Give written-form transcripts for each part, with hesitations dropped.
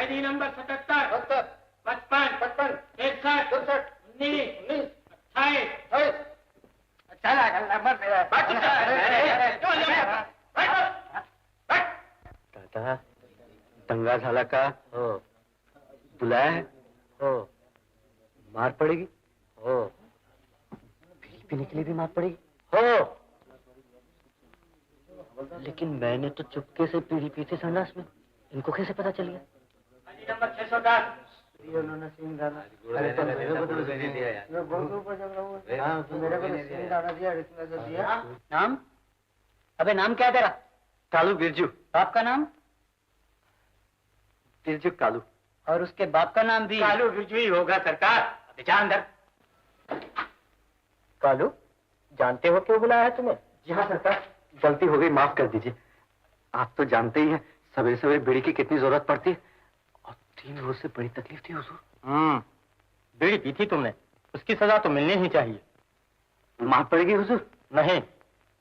ID number 77, 55, 61, 19, 28। चला number मेरा। दादा दंगा झाला का? हो. बुलाया है? हो. मार पड़ेगी? हो. बीड़ी पीने के लिए भी मार पड़ेगी? हो. लेकिन मैंने तो चुपके से बीड़ी पी थी संडास में, इनको कैसे पता चल गया? ID number 610। नाम? अबे नाम क्या है तेरा? कालू बिरजू। बाप का नाम? बिरजू कालू। और उसके बाप का नाम भी कालू बिरजू ही होगा सरकार। अबे जा अंदर। कालू जानते हो क्यों बुलाया है तुम्हें? जी हाँ सरकार, गलती हो गई, माफ कर दीजिए। आप तो जानते ही हैं सवेरे सवेरे बीड़ी की कितनी जरूरत पड़ती है, और 3 रोज से बड़ी तकलीफ थी हुजूर। बीड़ी पी थी तुमने, उसकी सजा तो मिलनी ही चाहिए। माफ पड़ेगी हुजूर? नहीं,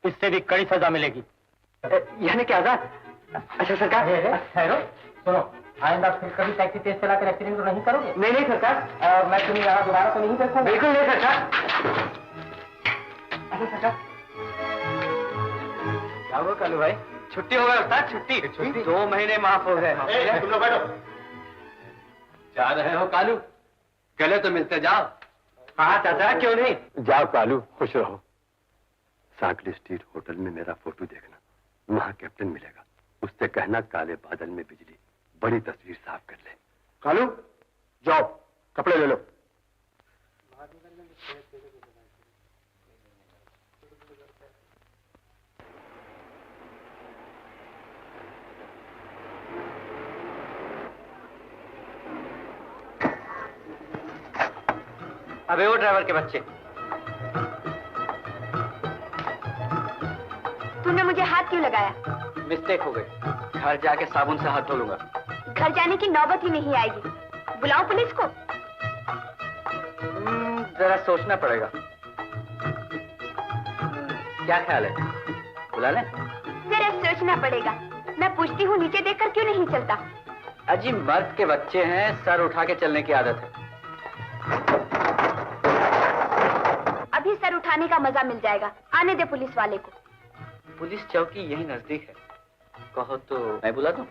इससे भी कड़ी सजा मिलेगी। यानी क्या आजाद? अच्छा सरकार। ठहरो, सुनो, आइंदा फिर कभी टैक्सी तेज चलाकर एक्सीडेंट तो नहीं करोगे? नहीं नहीं सरकार। और मैं तुम्हें यहाँ दोबारा तो नहीं देखूंगा? बिल्कुल नहीं सरकार। अच्छा सरकार। क्या हुआ कालू भाई? छुट्टी हो गई उस्ताद, छुट्टी। 2 महीने माफ हो गए। तुम लोग बैठो। जा रहे हो कालू? गले तो मिलते जाओ। हाँ चाचा, क्यों नहीं? जाओ कालू, खुश रहो। सांकली स्ट्रीट होटल में मेरा फोटो देखना, वहाँ कैप्टन मिलेगा, उससे कहना काले बादल में बिजली, बड़ी तस्वीर साफ कर ले। कालू जाओ कपड़े ले लो। अबे वो ड्राइवर के बच्चे, तूने मुझे हाथ क्यों लगाया? मिस्टेक हो गई, घर जाके साबुन से हाथ धो लूंगा। घर जाने की नौबत ही नहीं आएगी। बुलाओ पुलिस को? जरा सोचना पड़ेगा। क्या ख्याल है, बुला लें? जरा सोचना पड़ेगा। मैं पूछती हूँ, नीचे देखकर क्यों नहीं चलता? अजी मर्द के बच्चे हैं, सर उठा के चलने की आदत है। अभी सर उठाने का मजा मिल जाएगा। आने दे पुलिस वाले को। पुलिस चौकी यही नजदीक है, कहो तो मैं बुला दूं?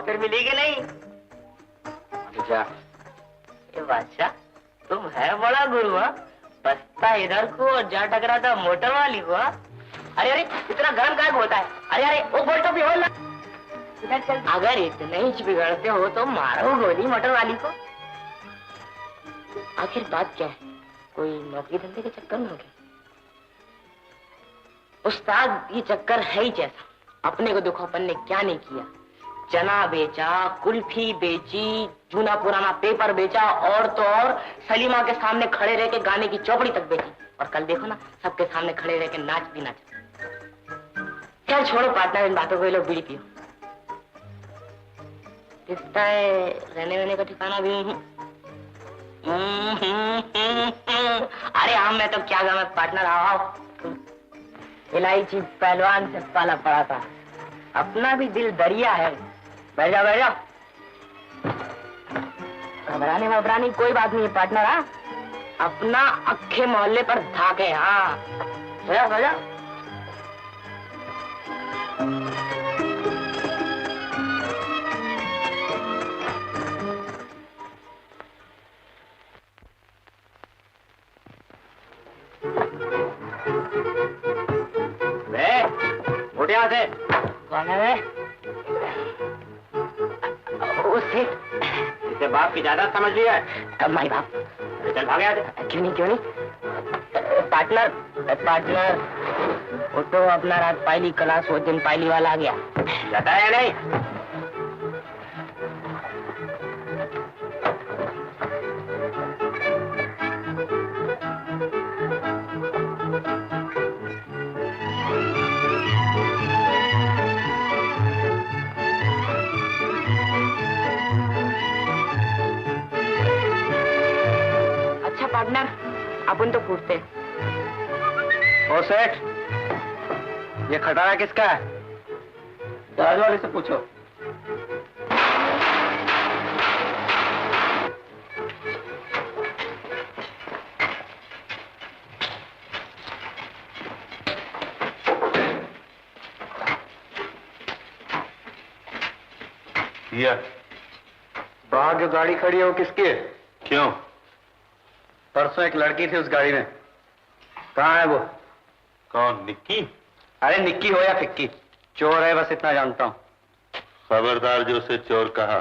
फिर मिली कि नहीं? ये बादशाह, तुम है बड़ा गुरु। बसता इधर को और जा टकराता मोटर वाली को। अरे अरे इतना गर्म काय होता है? अरे अरे वो बोल्टो भी होल। इधर चल। अगर इतने ही बिगड़ते हो तो मारो गोली मोटर वाली को। आखिर बात क्या है? कोई नौकरी धंधे के चक्कर में हो गया? उस्ताद ये चक्कर है ही जैसा। अपने को देखो अपन ने क्या नहीं किया। चना बेचा, कुल्फी बेची, जूना पुराना पेपर बेचा, और तो और सलीमा के सामने खड़े रह के गाने की चौपड़ी तक बेची। और कल देखो ना, सबके सामने खड़े रह के नाच भी नाचा। चल छोड़ो पार्टनर इन बातों को, ये लोग बीड़ी पियो। किसका है रहने वहने का ठिकाना भी? अरे हम मैं तो क्या मैं पार्टनर आओ। इलायची पहलवान से पाला पड़ा था, अपना भी दिल दरिया है। बैठ जाओ बैठ जाओ, घबराने वबराने कोई बात नहीं है पार्टनर। हाँ अपना अक्खे मोहल्ले पर धाके। हाँ बैठ जाओ। उठ यहाँ से। कौन है? उसे अपने बाप की जायदाद समझ लिया है? माई बाप। चल भाग यहाँ से। क्यों नहीं पार्टनर पार्टनर, वो तो अपना रात पायली क्लास वो दिन पायली वाला आ गया। जाता है या नहीं? अच्छा पार्टनर, अपन तो फूटते। ओ सेठ, ये खटारा किसका है? जहाज वाले से पूछो। बाहर जो गाड़ी खड़ी है वो किसकी है? क्यों? परसों एक लड़की थी उस गाड़ी में, कहाँ है वो? कौन? निक्की? अरे निक्की हो या फिक्की, चोर है बस इतना जानता हूँ। खबरदार जो उसे चोर कहा।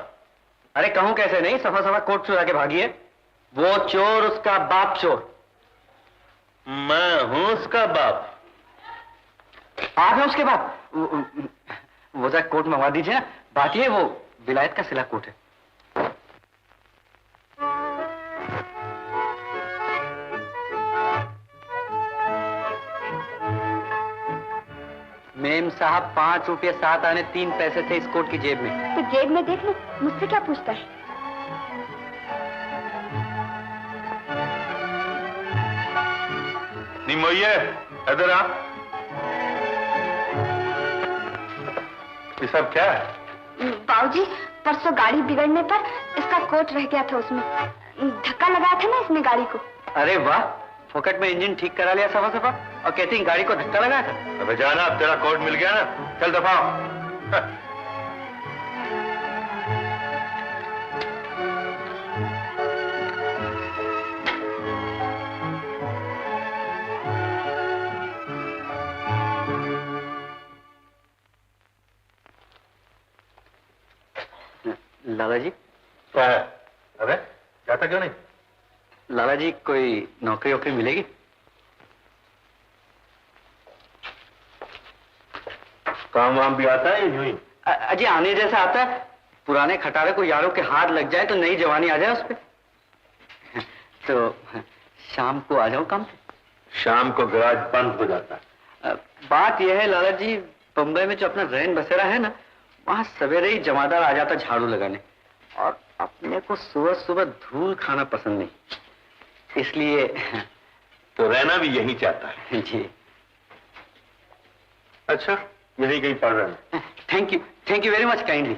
अरे कहूँ कैसे नहीं, सफा सफा कोट चुरा के भागी है। वो चोर, उसका बाप चोर। मैं हूँ उसका बाप। आप है उसके बाप? वो जरा कोट मंगवा दीजिए ना, बात ये वो विलायत का सिला कोट है। मेम साहब 5 रुपये 7 आने 3 पैसे थे इस कोट की जेब में। तो जेब में देख लो, मुझसे क्या पूछता है? निमोइये, इधर आ। ये सब क्या है? बाबूजी, परसों गाड़ी बिगड़ने पर इसका कोट रह गया था, उसमें धक्का लगाया था ना इसने गाड़ी को। अरे वाह, फोकट में इंजन ठीक करा लिया सफा सफा, और कहती गाड़ी को धक्का लगाया था। अबे जाना, अब तेरा कोट मिल गया ना, चल दफा हो। लाला जी। क्या है? अबे जाता क्यों नहीं? लाला जी, कोई नौकरी वोकरी मिलेगी? काम वाम भी आता है यूं ही? अजी आने जैसा आता है। पुराने खटारे को यारों के हाथ लग जाए तो नई जवानी आ जाए उस पे। तो शाम को आ जाओ काम पे। शाम को गराज बंद हो जाता है। बात यह है लाला जी, बम्बई में जो अपना रैन बसेरा है ना, वहां सवेरे ही जमादार आ जाता झाड़ू लगाने, और अपने को सुबह सुबह धूल खाना पसंद नहीं, इसलिए। तो रहना भी यही चाहता है? जी। अच्छा, यही कहीं पढ़ रहे हैं? Thank you very much kindly.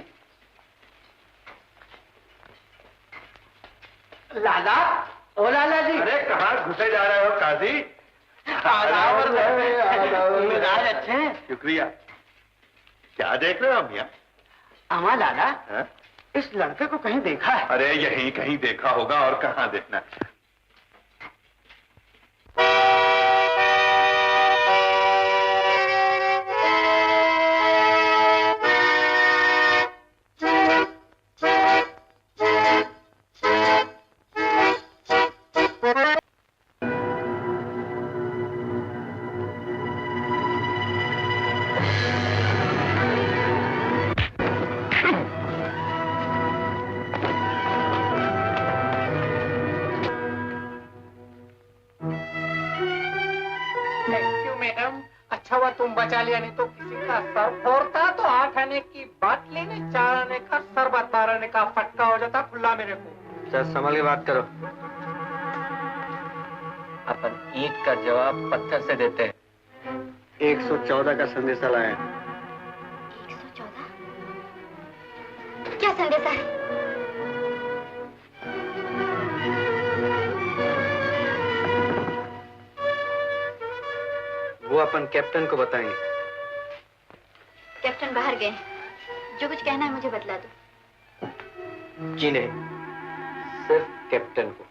Lala, ओ लाला जी। अरे कहाँ घुसे जा रहे हो काजी? मिजाज अच्छे हैं। शुक्रिया। क्या देख रहे हो हम यहाँ? अमा लाला, हैं? इस लड़के को कहीं देखा है? अरे यहीं कहीं देखा होगा, और कहाँ देखना। तुम बचा लिया, नहीं तो किसी का सर फोड़ता तो 8 आने की बात लेने 4 आने का सर 12 आने का फटका हो जाता खुला मेरे को। सर संभल के बात करो। अपन ईंट का जवाब पत्थर से देते हैं। 114 का संदेशा लाए। 114? क्या संदेशा है? वो अपन कैप्टन को बताएंगे। कैप्टन बाहर गए, जो कुछ कहना है मुझे बतला दो। जी नहीं, सिर्फ कैप्टन को।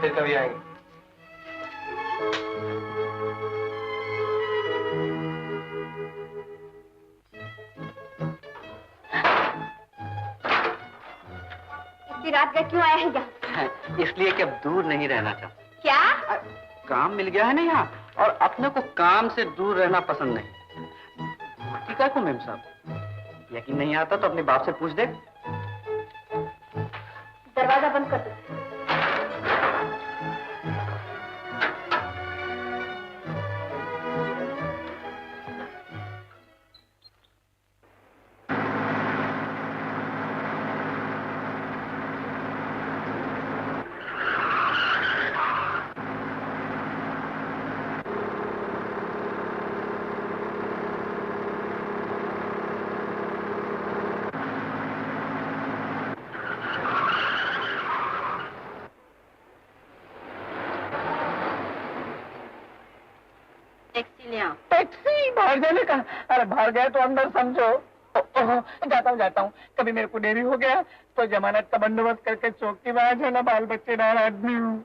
फिर कभी आएंगे। इतनी रात गए क्यों आया है यहाँ? इसलिए कि अब दूर नहीं रहना चाहता। क्या? काम मिल गया है ना यहाँ, और अपने को काम से दूर रहना पसंद नहीं। ठीक है मेम साहब, यकीन नहीं आता तो अपने बाप से पूछ दे। दरवाजा बंद कर दो। टैक्सी बाहर जाने का? अरे बाहर गए तो अंदर समझो। जाता हूँ। कभी मेरे को देरी हो गया तो जमानत का बंदोबस्त करके चौकी में आ जाना, बाल बच्चे दार आदमी हूँ।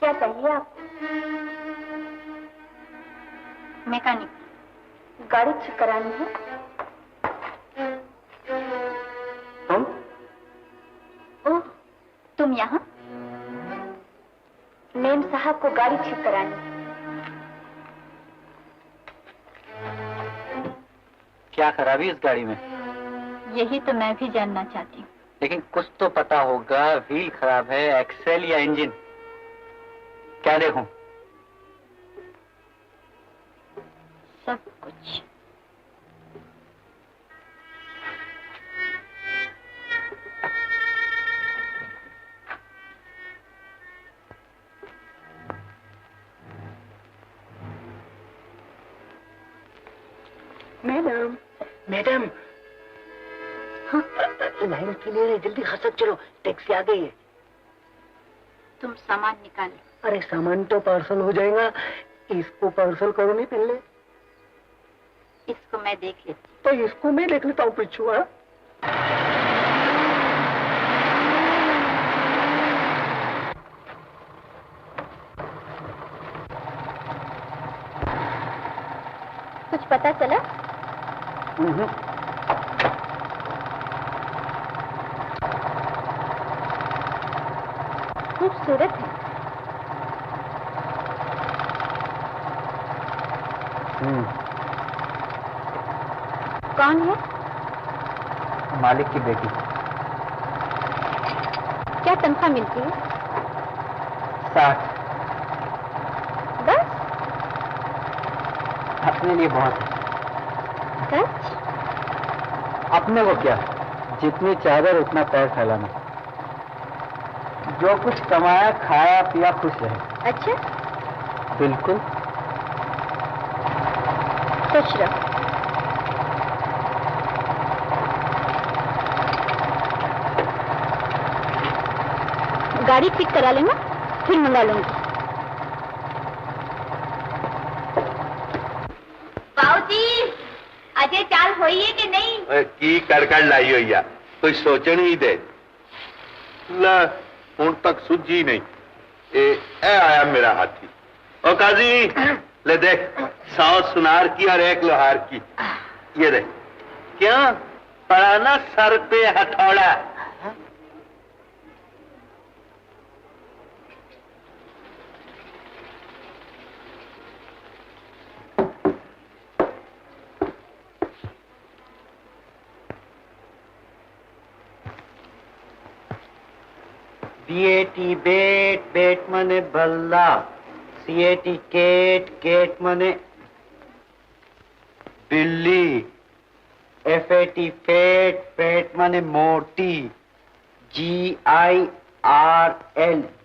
क्या चाहिए आपको? मैकेनिक, गाड़ी ठीक करानी है। तुम? ओह, तुम यहाँ? मेम साहब को गाड़ी ठीक करानी है। क्या खराबी इस गाड़ी में? यही तो मैं भी जानना चाहती हूँ। लेकिन कुछ तो पता होगा, व्हील खराब है, एक्सेल या इंजन? क्या देखूं? सब कुछ। Madam, madam. हाँ, लाइन क्लियर है, जल्दी खसक चलो, टैक्सी आ गई है। तुम सामान निकालो। अरे सामान तो पार्सल हो जाएगा, इसको पार्सल करो नहीं पहले। इसको मैं देख लेती। तो इसको मैं देख लेता हूँ पिछुआ। कुछ पता चला? खूबसूरत है। कौन है? मालिक की बेटी। क्या तनख्वाह मिलती है? 60। बस? अपने लिए बहुत है। सच? अपने को क्या, जितनी चादर उतना पैर फैलाना। जो कुछ कमाया खाया पिया खुश रहे। अच्छा, बिल्कुल। खुश रहो। गाड़ी ठीक करा लेना, फिर मंगा लूंगी। बाबूजी, अजय चाल होई है कि नहीं? की कड़कड़ लाई हुई है, कोई सोचन ही दे। ला हूं तक सुझी नहीं। ए आया मेरा हाथी। ओ काजी, ले देख, 100 सुनार की और 1 लोहार की। ये देख, क्या पड़ा ना सर पे हथौड़ा। BAT बेट, बेट मने बल्ला। CAT केट, केट मने बिल्ली। FAT फेट, फेट मने मोटी। GIRL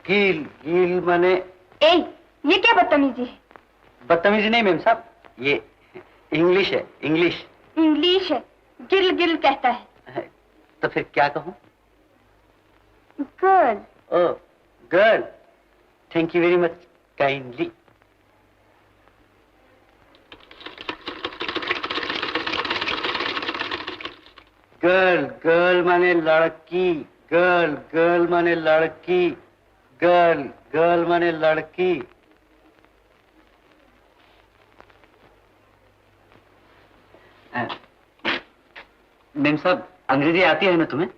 गिल, गिल मने। ए, ये क्या बदतमीजी है? बदतमीजी नहीं मेम साहब, ये इंग्लिश है, इंग्लिश। इंग्लिश है, गिल गिल कहता है। तो फिर क्या कहूँ? Girl. Oh, girl. Thank you very much kindly. Girl, girl माने लड़की। Girl, girl माने लड़की। Girl, girl माने लड़की। मेम साहब, अंग्रेजी आती है ना तुम्हें?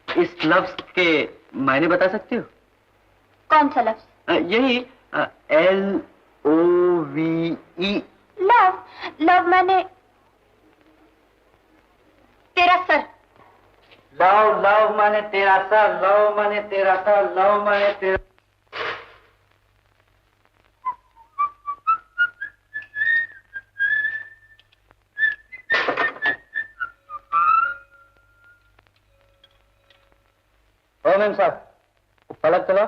इस लफ्ज के मायने बता सकती हो? कौन सा लफ्ज? यही LOVE। लव? लव माने तेरा सर। लव, लव माने तेरा सर, लव माने तेरा सर, लव माने तेरा। ओ मैम साहब, पलक चलो।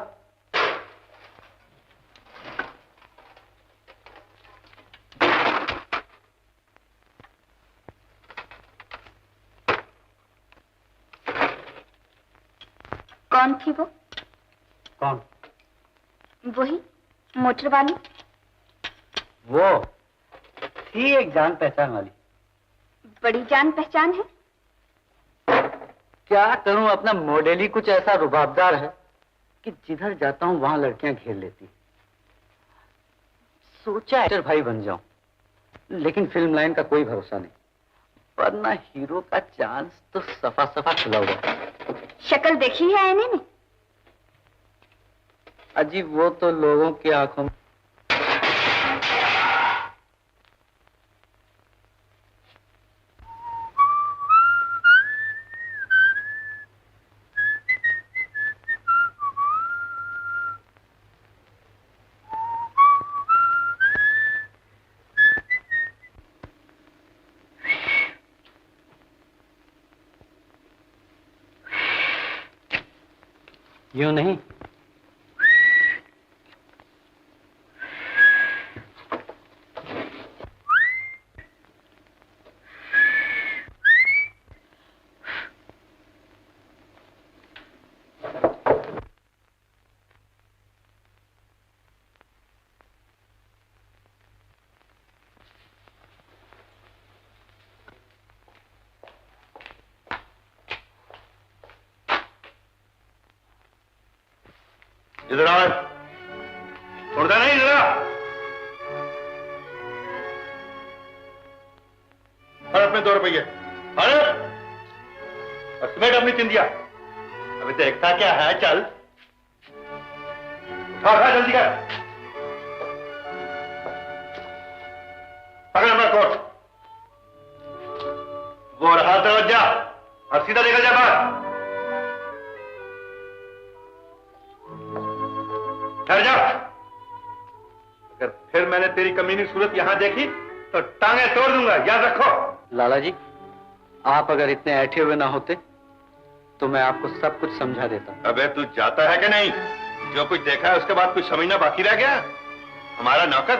कौन थी वो? कौन? वही मोटर वाली। वो थी एक जान पहचान वाली। बड़ी जान पहचान है। क्या करूं, अपना मॉडल ही कुछ ऐसा रुबाबदार है कि जिधर जाता हूं वहां लड़कियां घेर लेती। सोचा एक्टर भाई बन जाऊं, लेकिन फिल्म लाइन का कोई भरोसा नहीं, वरना हीरो का चांस तो सफा सफा खुला हुआ है। शक्ल देखी है आईने में? अजी वो तो लोगों की आंखों में। यूं नहीं, इधर आ, छोड़ता नहीं, इधर आ। अरे अपने 2 रुपये, अरे और समेट अपनी चिंदिया। अभी देखता क्या है, चल उठा जल्दी कर। पकड़ अपना कोट, वो रहा दरवाजा, अब सीधा निकल जा बाहर। ठहर जा, अगर फिर मैंने तेरी कमीनी सूरत यहां देखी तो टांगे तोड़ दूंगा, याद रखो। लाला जी, आप अगर इतने ऐठे हुए ना होते तो मैं आपको सब कुछ समझा देता। अबे तू जाता है कि नहीं? जो कुछ देखा है उसके बाद कुछ समझना बाकी रह गया? हमारा नौकर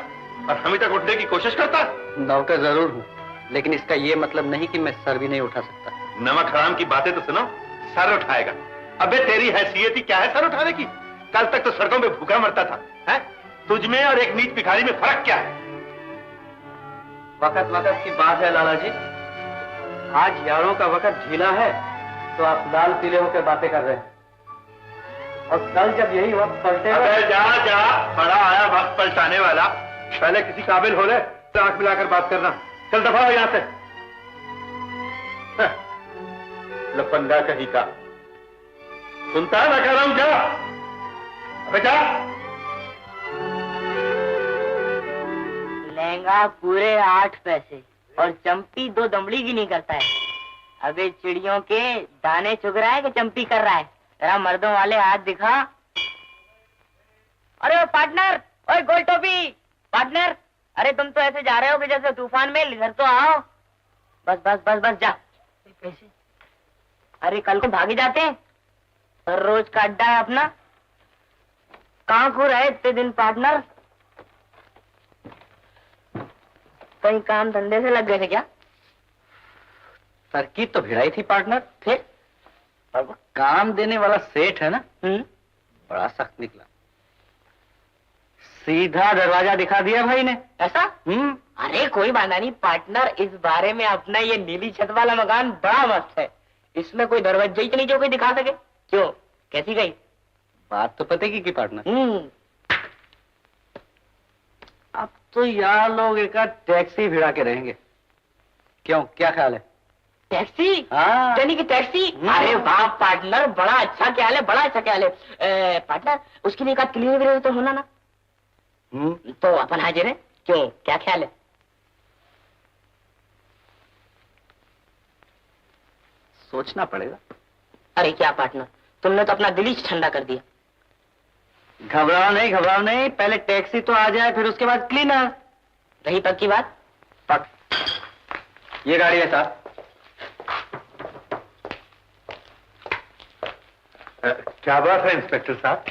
और हम ही तक उठने की कोशिश करता। नौकर जरूर हूँ, लेकिन इसका ये मतलब नहीं कि मैं सर भी नहीं उठा सकता। नमक हराम की बातें तो सुनो, सर उठाएगा। अबे तेरी हैसियत ही क्या है सर उठाने की? कल तक तो सड़कों में भूखा मरता था, हैं? तुझ में और एक नीच भिखारी में फर्क क्या है? वक्त वक्त की बात है लाला जी, आज यारों का वक्त ढीला है तो आप लाल पीले होकर बातें कर रहे हैं, और कल जब यही वक्त पलटेगा। अबे जा जा, बड़ा आया वक्त पलटाने वाला। पहले किसी काबिल हो ले तो आंख मिलाकर बात करना। चल दफा हो यहां से। लफंगा कहीं का सुनता है, मैं कह रहा हूं जा। अबे जा। लहंगा पूरे 8 पैसे और चंपी 2 दमड़ी की नहीं करता है। अबे चिड़ियों के दाने चुग रहा है कि चंपी कर रहा है? जरा मर्दों वाले हाथ दिखा। अरे पार्टनर, ओए गोल टोपी पार्टनर, अरे तुम तो ऐसे जा रहे हो कि जैसे तूफान में। इधर तो आओ। बस बस बस बस जा। कैसे? अरे कल को भागे जाते हैं, हर रोज का अड्डा है अपना। कहाँ खो रहे इतने दिन पार्टनर? कहीं काम धंधे से लग गए थे क्या? तरकीब तो भिड़ाई थी पार्टनर, फिर? और वो काम देने वाला सेठ है ना, बड़ा सख्त निकला। सीधा दरवाजा दिखा दिया भाई ने। ऐसा? अरे कोई बात नहीं पार्टनर, इस बारे में अपना ये नीली छत वाला मकान बड़ा मस्त है। इसमें कोई दरवाजा ही नहीं जो कोई दिखा सके। क्यों, कैसी गई बात? तो पते की पार्टनर। अब तो यार लोग एक टैक्सी भिड़ा के रहेंगे। क्यों, क्या ख्याल है? टैक्सी? हाँ। यानी कि टैक्सी? अरे वाह पार्टनर, बड़ा अच्छा ख्याल है, बड़ा अच्छा ख्याल है। पार्टनर, उसके लिए एक क्लियर तो होना ना? तो अपन हाजिर है। क्यों, क्या ख्याल है? सोचना पड़ेगा। अरे क्या पार्टनर, तुमने तो अपना दिल ही ठंडा कर दिया। घबराओ नहीं, पहले टैक्सी तो आ जाए, फिर उसके बाद क्लीनर। रही पक्की बात? पक। ये गाड़ी है साहब। क्या बात है इंस्पेक्टर साहब?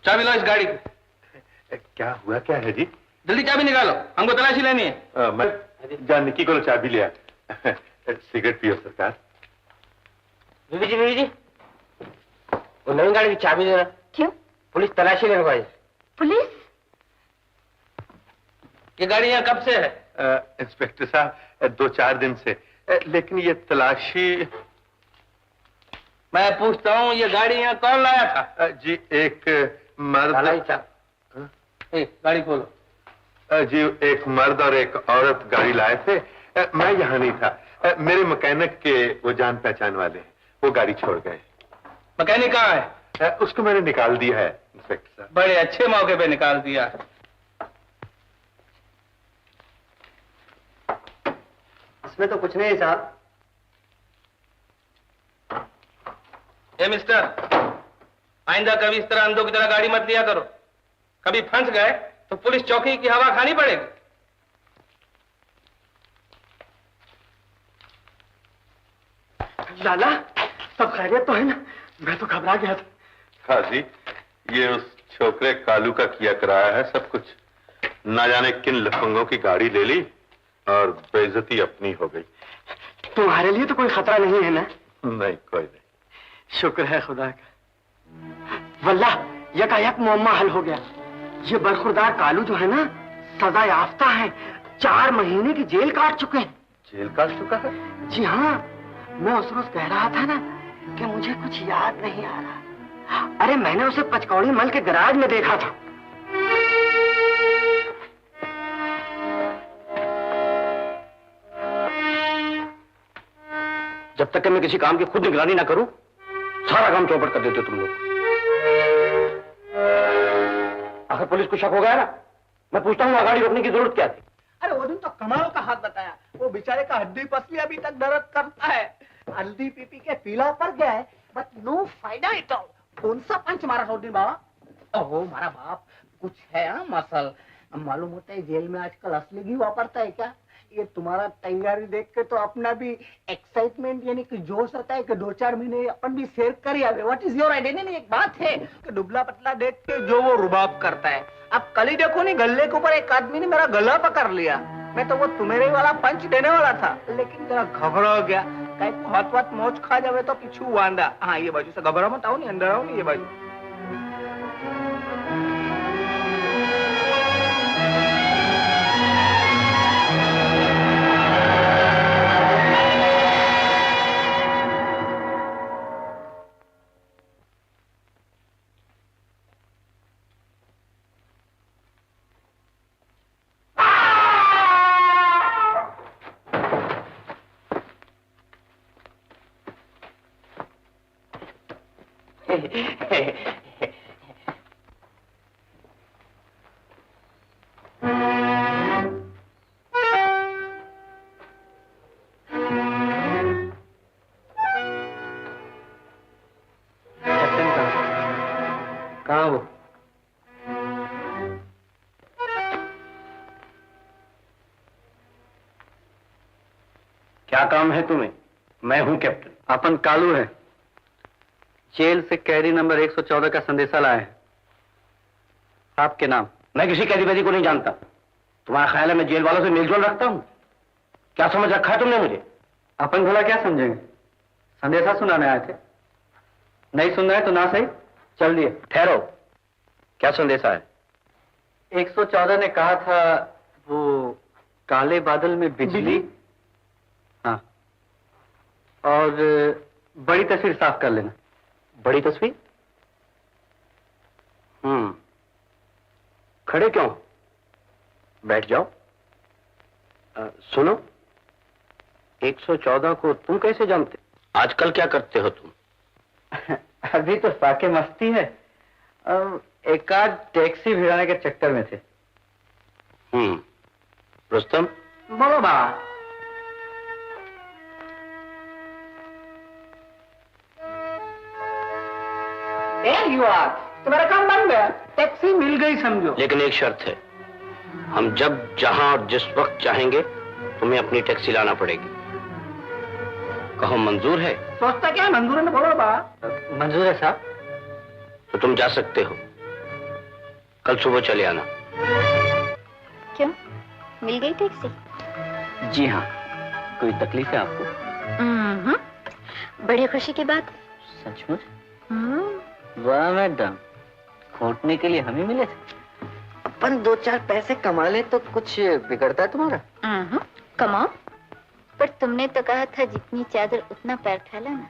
चाबी लो इस गाड़ी की। क्या हुआ, क्या है जी? जल्दी चाबी निकालो, हमको तलाशी लेनी है। मैं जानकी को चाबी लिया। सिगरेट पियो सरकार। बीबी जी, वो नई गाड़ी की चाबी देना। क्यों? पुलिस तलाशी लेने को आई। पुलिस? ये गाड़ी यहाँ कब से है? इंस्पेक्टर साहब 2-4 दिन से, लेकिन ये तलाशी। मैं पूछता हूँ, ये गाड़ी यहाँ कौन लाया था? जी एक मर्द। गाड़ी खोलो। जी एक मर्द और एक औरत गाड़ी लाए थे। मैं यहाँ नहीं था। मेरे मैकेनिक के वो जान पहचान वाले हैं, वो गाड़ी छोड़ गए। मैकेनिक कहाँ है? उसको मैंने निकाल दिया है इंस्पेक्टर साहब। बड़े अच्छे मौके पे निकाल दिया। इसमें तो कुछ नहीं साहब। ए मिस्टर, आइंदा कभी इस तरह अंधों की तरह गाड़ी मत लिया करो। कभी फंस गए तो पुलिस चौकी की हवा खानी पड़ेगी। लाला, सब खैरियत तो है ना? मैं तो घबरा गया था। काजी, ये उस छोकरे कालू का किया कराया है सब कुछ। ना जाने किन लफंगों की गाड़ी ले ली और बेइज्जती अपनी हो गई। तुम्हारे लिए तो कोई खतरा नहीं है ना? नहीं, कोई नहीं। शुक्र है खुदा का। वल्लाह यकायक मुअम्मा हल हो गया। ये बरखुरदार कालू जो है ना, सजा याफ्ता है। 4 महीने की जेल काट चुके हैं। जेल काट चुका है? जी हाँ, मैं उस रोज कह रहा था ना कि मुझे कुछ याद नहीं आ रहा। अरे मैंने उसे पचकौड़ी मल के गराज में देखा था। जब तक कि मैं किसी काम की खुद निगरानी ना करूं, सारा काम चौपट कर देते हो तुम लोग। आखिर पुलिस को शक हो गया ना? मैं पूछता हूँ, गाड़ी रोकने की जरूरत क्या थी? अरे वो दिन तो कमाल का हाथ बताया। वो बेचारे का हड्डी पसली अभी तक दर्द करता है। हल्दी पी के पीला पड़ गया है, बट नो फायदा एट ऑल। कौन सा पंच मारा था दिन बाबा? ओहो मारा बाप, कुछ है हाँ मसल। मालूम होता है जेल में आजकल असली घी वापरता है क्या? ये तुम्हारा तैयारी देख के तो अपना भी एक्साइटमेंट यानी कि जोश आता है कि 2-4 महीने अपन भी शेयर कर आवे। What is your idea? नहीं, एक बात है कि दुबला पतला देख के जो वो रुबाब करता है। अब कल ही देखो नहीं, गले के ऊपर एक आदमी ने मेरा गला पकड़ लिया। मैं तो वो तुम्हेरे वाला पंच देने वाला था, लेकिन जरा घबरा गया। कहीं हाथ मोच खा जावे तो पिछू वांदा। हाँ ये बाजू से घबरा मत, आओ नहीं अंदर आओ नहीं, ये बाजू। कहाँ वो? क्या काम है तुम्हें? मैं हूं कैप्टन। अपन कालू है। जेल से कैदी नंबर 114 का संदेशा लाए हैं। आपके नाम? मैं किसी कैदी वैदी को नहीं जानता। तुम्हारा ख्याल है मैं जेल वालों से मेलजोल रखता हूं? क्या समझ रखा है तुमने मुझे? अपन भला क्या समझेंगे? संदेशा सुनाने आए थे। नहीं सुन रहे तो ना सही, चल दिए। ठहरो, क्या संदेशा है? 114 ने कहा था वो काले बादल में बिजली। हाँ, और बड़ी तस्वीर साफ कर लेना। बड़ी तस्वीर? खड़े क्यों? बैठ जाओ। सुनो, 114 को तुम कैसे जानते? आजकल क्या करते हो तुम? अभी तो साके मस्ती है, एक आध टैक्सी भिड़ाने के चक्कर में थे। रुस्तम, बोलो बाबा। There you are. तुम्हारा काम बन गया, टैक्सी मिल गई समझो। लेकिन एक शर्त है, हम जब जहां और जिस वक्त चाहेंगे तुम्हें अपनी टैक्सी लाना पड़ेगी। कहो मंजूर है? सोचता क्या है, मंजूर है ना, बोलो बाबा। मंजूर है साहब। तो तुम जा सकते हो, कल सुबह चले आना। क्यों, मिल गई टैक्सी? जी हाँ। कोई तकलीफ है आपको? बड़ी खुशी की बात। सचमुच? वाह मैडम, खोटने के लिए हम ही मिले थे। अपन 2-4 पैसे कमा ले तो कुछ बिगड़ता है तुम्हारा? कमाओ, पर तुमने तो कहा था जितनी चादर उतना पैर फैलाना।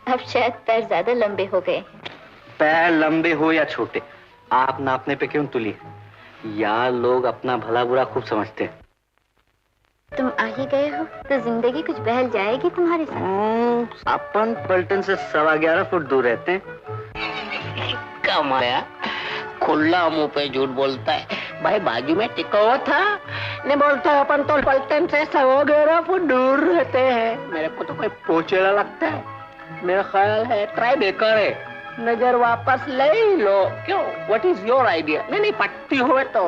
अब शायद पैर ज्यादा लंबे हो गए। पैर लंबे हो या छोटे, आप नापने पे क्यों तुली? यार लोग अपना भला बुरा खूब समझते हैं। तुम आ ही गए हो तो जिंदगी कुछ बहल जाएगी तुम्हारे साथ। अपन पलटन से 11.25 फुट दूर रहते हैं। कमाया, खुला मुंह पे झूठ बोलता है। भाई बाजू में टिका हुआ था, नहीं बोलता है अपन तो पलटन से 11.25 फुट दूर रहते हैं। मेरे को तो कोई पोचेला लगता है। मेरा ख्याल है ट्राई बेकार है, नजर वापस ले लो। क्यों, व्हाट इज योर आइडिया? नहीं पटती हुए तो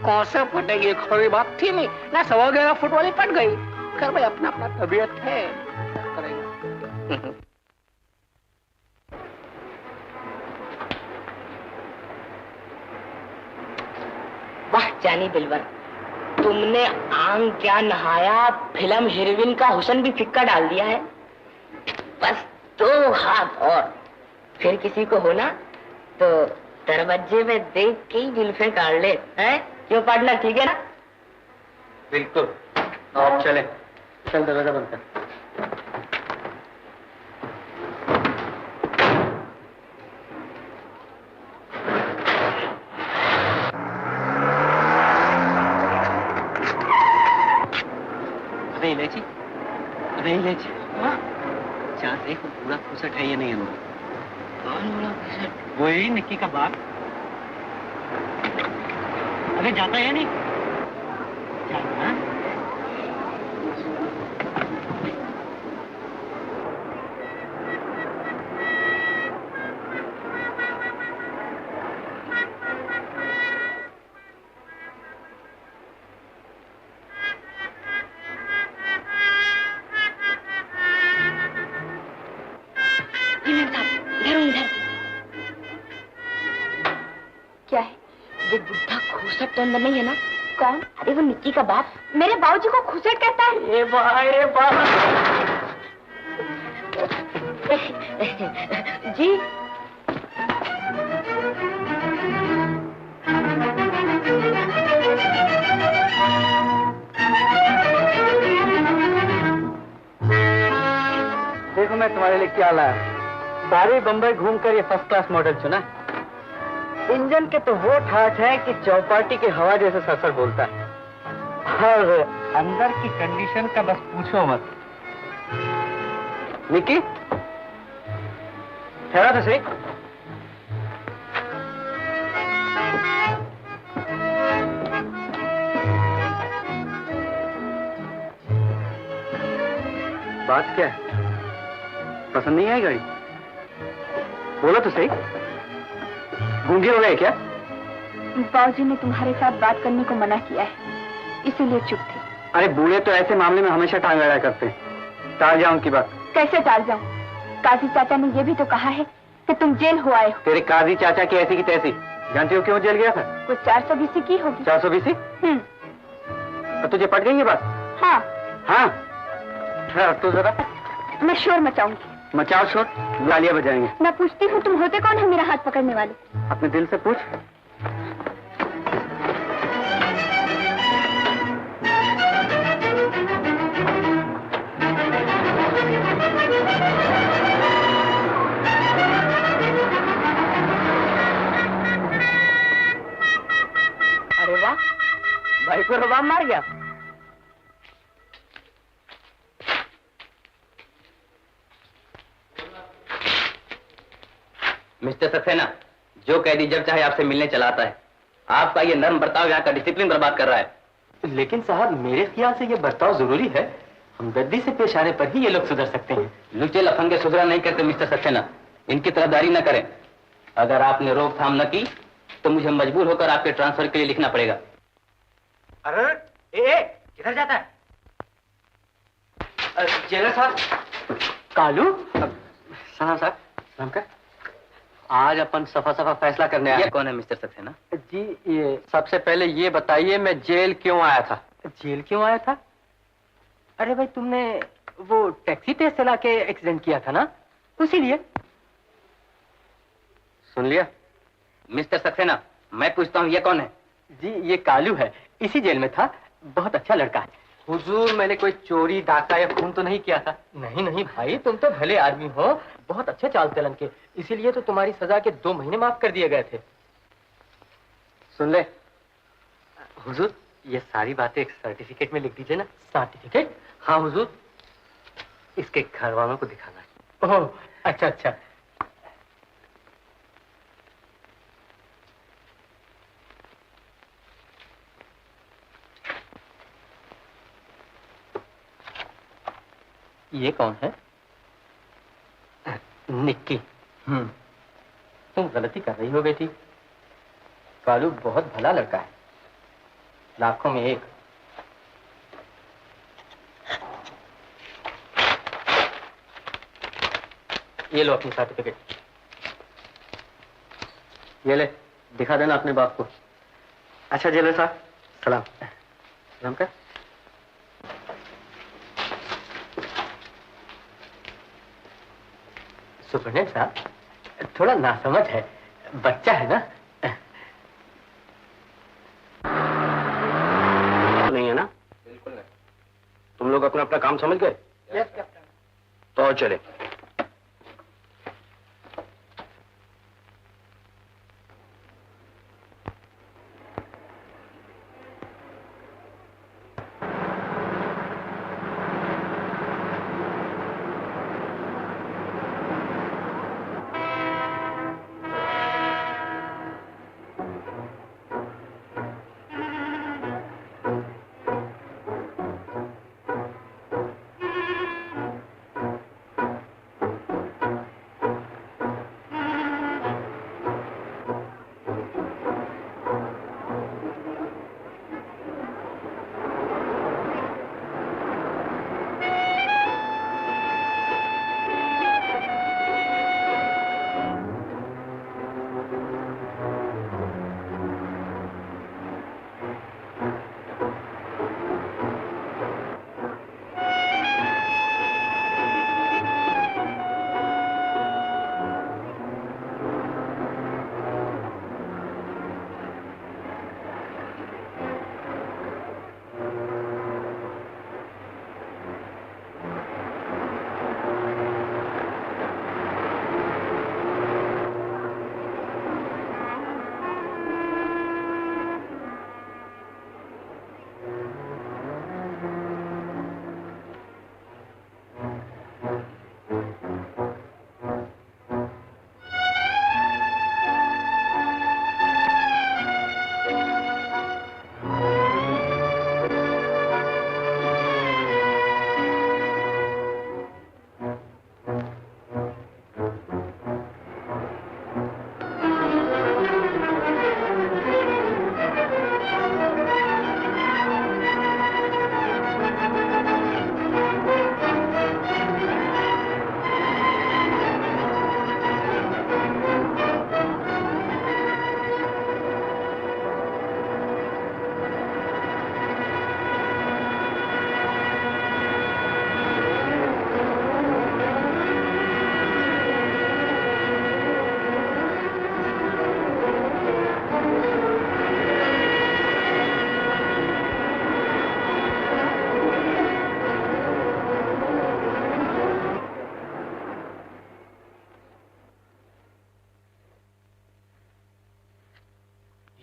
कौन से फटेगी, खड़ी बात थी नहीं ना। 11.25 फुट वाली पट गई। कर भाई, अपना अपना तबीयत है, करेंगे। वाह जानी दिलवर, तुमने आंग क्या नहाया, फिल्म हीरोइन का हुस्न भी फिक्का डाल दिया है। बस 2 हाथ और फिर किसी को होना तो दरवाजे में देख के ही जुल्फे काट ले। हैं क्यों पार्टनर, ठीक है ना? बिल्कुल। आप चले, चल दरवाजा बंद कर। इलायची, अबे इलायची, चार देखो पूरा खुसट है ये नहीं अंदर। वो ही निक्की का बाप। अबे जाता है नहीं जाता। क्या है? वो बुढ़ा खूसट तो अंदर नहीं है ना? कौन? अरे वो निक्की का बाप। मेरे बाबूजी को खुसट कहता है? ए बाबा जी। देखो मैं तुम्हारे लिए क्या लाया। सारी बम्बई घूमकर ये फर्स्ट क्लास मॉडल चुना। इंजन के तो वो ठाठ है कि चौपाटी की हवा जैसे सरसर बोलता है, और अंदर की कंडीशन का बस पूछो मत। निक्की ठहरा तो सही। बात क्या है? पसंद नहीं आई गाड़ी? बोलो तो सही, गूंगे हो गए क्या? बाबूजी ने तुम्हारे साथ बात करने को मना किया है, इसीलिए चुप थे। अरे बूढ़े तो ऐसे मामले में हमेशा टांग अड़ा करते हैं। टाल जाऊं की बात? कैसे टाल जाऊं? काजी चाचा ने ये भी तो कहा है कि तुम जेल हो आए हो। तेरे काजी चाचा की ऐसी की तैसी। जानती हो क्यों जेल गया था? वो 420 की होगी। 420? तो तुझे पट गई ये बात? हाँ। हाँ ठहर तो जरा। मैं शोर मचाऊंगी। मचाओ शोर, गालियां बजाएंगे। मैं पूछती हूँ तुम होते कौन है मेरा हाथ पकड़ने वाले? अपने दिल से पूछ। फिर रुबाब मार गया। मिस्टर सक्सेना, जो कैदी जब चाहे आपसे मिलने चला आता है। आपका ये नर्म बर्ताव यहाँ का डिसिप्लिन बर्बाद कर रहा है। लेकिन साहब, मेरे ख्याल से ये बर्ताव जरूरी है। हमदर्दी से पेश आने पर ही ये लोग सुधर सकते हैं। लुच्चे लफंगे सुधरा नहीं करते मिस्टर सक्सेना। इनकी तरफदारी न करें। अगर आपने रोकथाम न की तो मुझे मजबूर होकर आपके ट्रांसफर के लिए लिखना पड़ेगा। अरे किधर जाता है? जेलर साहब। कालू सलाम साहब। सलाम कर। आज अपन सफा सफा फैसला करने आए। ये कौन है मिस्टर सक्सेना? जी, ये सबसे पहले ये बताइए, मैं जेल क्यों आया था? जेल क्यों आया था? अरे भाई, तुमने वो टैक्सी तेज चला के एक्सीडेंट किया था ना, उसी लिए। सुन लिया? मिस्टर सक्सेना, मैं पूछता हूँ ये कौन है? जी, ये कालू है, इसी जेल में था। बहुत अच्छा लड़का है। हुजूर, मैंने कोई चोरी, डाका या खून तो नहीं किया था। नहीं नहीं भाई, तुम तो भले आदमी हो, बहुत अच्छे चाल चलन के, इसीलिए तो तुम्हारी सजा के 2 महीने माफ कर दिए गए थे। सुन ले हुजूर, ये सारी बातें एक सर्टिफिकेट में लिख दीजिए ना। सर्टिफिकेट? हाँ हुजूर, इसके घर वालों को दिखाना। ओह, अच्छा अच्छा। ये कौन है? निक्की। तुम गलती कर रही हो बेटी। कालू बहुत भला लड़का है, लाखों में एक। ये लो अपनी सर्टिफिकेट। ये ले, दिखा देना अपने बाप को। अच्छा जेलर साहब, सलाम। सलाम कर। सुपरडेंट साहब, थोड़ा नासमझ है, बच्चा है ना। नहीं है ना? बिल्कुल नहीं। तुम लोग अपना अपना काम समझ गए? Yes captain. तो चले।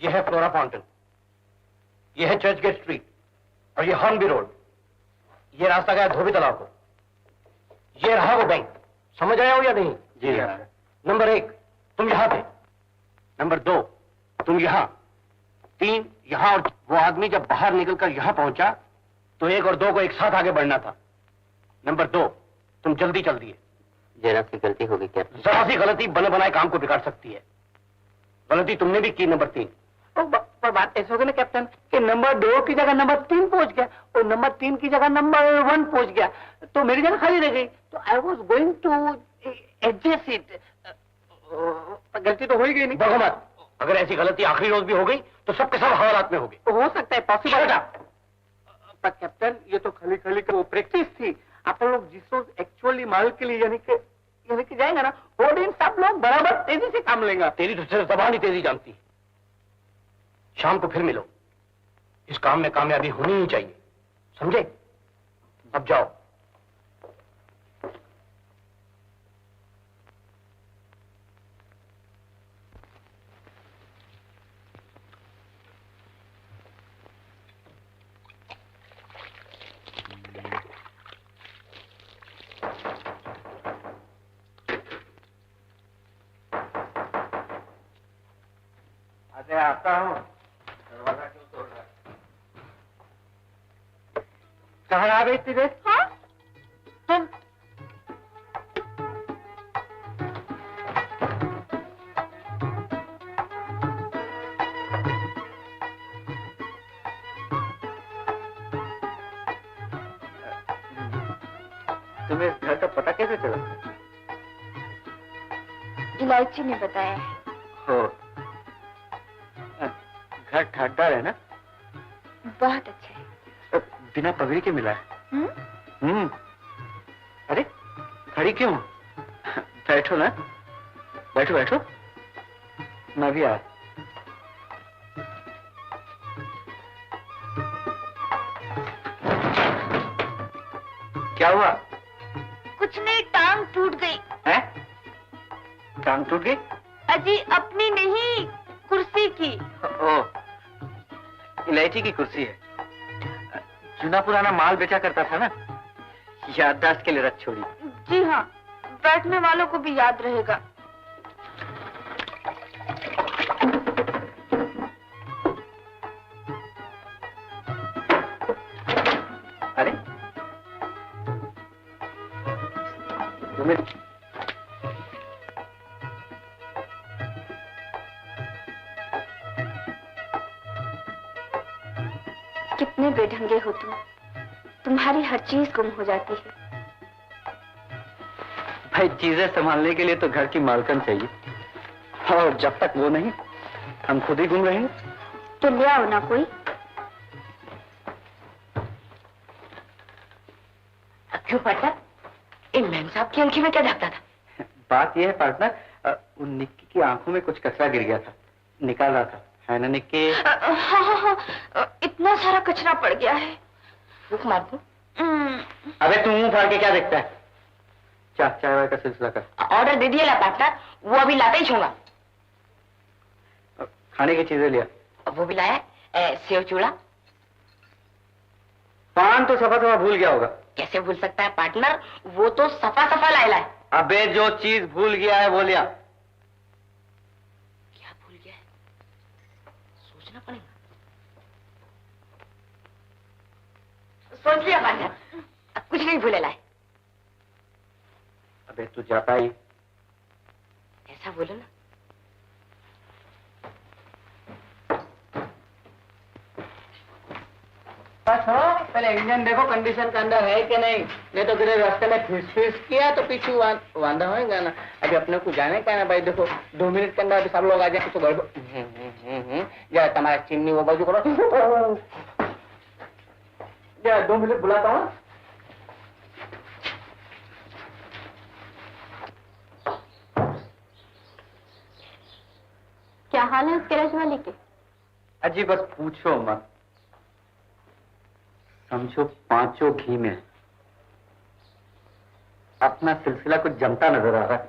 यह है फ्लोरा फाउंटेन, यह है चर्च गेट स्ट्रीट, और ये हॉर्नबी रोड, ये रास्ता गया धोबी तालाब को, ये रहा वो बैंक। समझ आया हो या नहीं? जी। नंबर 1 तुम यहां थे, नंबर 2 तुम यहां, 3 यहां, और वो आदमी जब बाहर निकलकर यहां पहुंचा तो 1 और 2 को एक साथ आगे बढ़ना था। नंबर 2 तुम जल्दी चल दिए। जरा सी गलती होगी क्या? जरा सी गलती बने बनाए काम को बिगाड़ सकती है। गलती तुमने भी की नंबर 3। पर बात ऐसे हो गई ना कैप्टन कि नंबर 2 की जगह नंबर 3 पहुंच गया और नंबर 3 की जगह नंबर 1 पहुंच गया, तो मेरी जगह खाली रह गई। तो I was going to adjust it. गलती तो हो ही गई नहीं। बगो मत, अगर ऐसी गलती आखिरी रोज भी हो गई तो सबके सब हवालात में होगी। हो सकता है, पॉसिबल। पर कैप्टन ये तो खाली खाली वो प्रैक्टिस थी। अपन लोग जिस रोज एक्चुअली माल के लिए यानी कि जाएंगे ना, वो दिन सब लोग बराबर तेजी से काम लेंगे। तेरी तो सिर्फ जबान ही तेजी जानती। शाम को फिर मिलो, इस काम में कामयाबी होनी ही चाहिए, समझे? अब जाओ। अरे आता हूँ, दरवाजा क्यों तोड़ रहा है? कहाँ आ गई तेरे? हाँ? तुम तुम्हें इस घर का पता कैसे चला? इलायची ने बताया है। हो, घर ठाटदार है ना? बहुत अच्छा है। बिना पगड़ी के मिला है। अरे खड़ी क्यों? बैठो ना, बैठो बैठो, मैं भी आया। क्या हुआ? कुछ नहीं, टांग टूट गई। है? टांग टूट गई? अजी अपनी नहीं, कुर्सी की। ओ, इलायची की कुर्सी है। चुना पुराना माल बेचा करता था ना, याददाश्त के लिए रख छोड़ी। जी हाँ, बैठने वालों को भी याद रहेगा। अरे तुम्हें कितने बेढंगे हो तुम, तुम्हारी हर चीज गुम हो जाती है। भाई चीजें संभालने के लिए तो घर की मालकन चाहिए, और जब तक वो नहीं हम खुद ही गुम रहेंगे। तो ले आओ ना कोई। क्यों पार्टनर, इन मैम साहब की आंखी में क्या झाँकता था? बात यह है पार्टनर, उन निक्की की आंखों में कुछ कचरा गिर गया था, निकाल रहा था, है ना निक्की? हाँ, इतना सारा कचरा पड़ गया है। रुक मार दूं? अबे तू मुंह फाड़ के क्या देखता है? चाय वाय का सिलसिला कर। ऑर्डर दे दिया पार्टनर, वो अभी लाते ही छूंगा। खाने की चीजें लिया। वो भी लाया सेव चूड़ा। पान तो सफा सफा भूल गया होगा। कैसे भूल सकता है पार्टनर, वो तो सफा सफा लाया है। अबे जो चीज भूल गया है वो लिया। क्या भूल गया है, सोचना पड़ेगा। सोच लिया पार्टनर, अब कुछ नहीं भूले लाए। अबे तू जा पाई? ऐसा बोलो ना। बस हो, पहले इंजन देखो कंडीशन के अंदर है कि नहीं तो किसी रास्ते में फिस किया तो पीछे वांदा होएगा ना। अभी अपने को जाने का है ना भाई। देखो 2 मिनट के अंदर अभी सब लोग आ जाए तो गड़बड़। जरा तुम्हारा चिन्नी वो बाजू करो। जरा 2 मिनट बुलाता हूँ। क्या हाल है उसके रजवाली के? अजी बस पूछो मत, समझो 5 घी में अपना सिलसिला कुछ जमता नजर आ रहा है।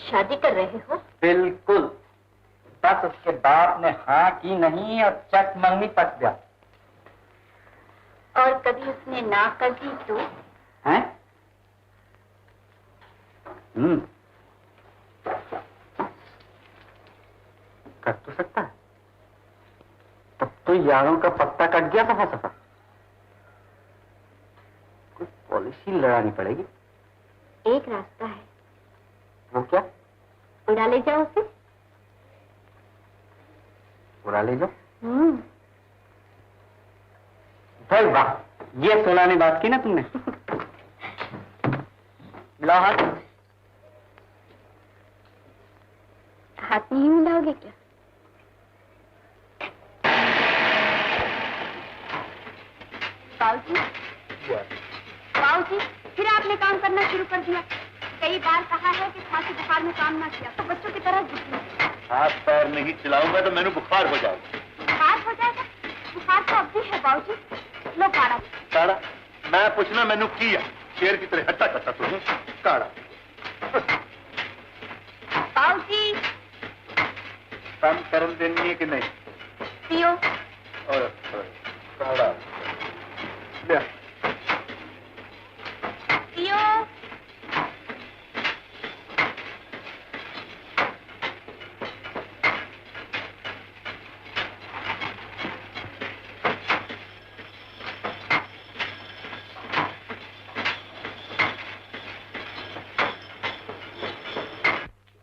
शादी कर रहे हो? बिल्कुल, बस उसके बाप ने हाँ की नहीं और चक मंगनी पट गया। और कभी उसने ना कर दी तो? हैं? कर तो सकता है। तब तो यारों का पत्ता कट गया सफा सफा। कोई पॉलिसी लड़ानी पड़ेगी। एक रास्ता है। वो क्या? उड़ा ले जाओ उसे। उड़ा ले जाओ? भाई वाह, ये सुनाने बात की ना तुमने। लाओ हाथ। हाथ नहीं मिलाओगे क्या? बाबूजी, बाबूजी, फिर आपने काम करना शुरू कर दिया। कई बार कहा है कि खांसी बुखार में काम ना किया तो बच्चों की तरह जिद्दी। हाथ पैर नहीं चलाऊंगा तो मैंने बुखार हो जाएगा। बुखार हो जाएगा? बुखार तो अब भी है बाबूजी। लो काढ़ा। काढ़ा? मैं पूछना मैंने किया शेर की तरह हट्टा कट्टा तो हूँ। काढ़ा बाबूजी, काम करन देनी है कि नहीं? पियो। और काढ़ा ले। पियो।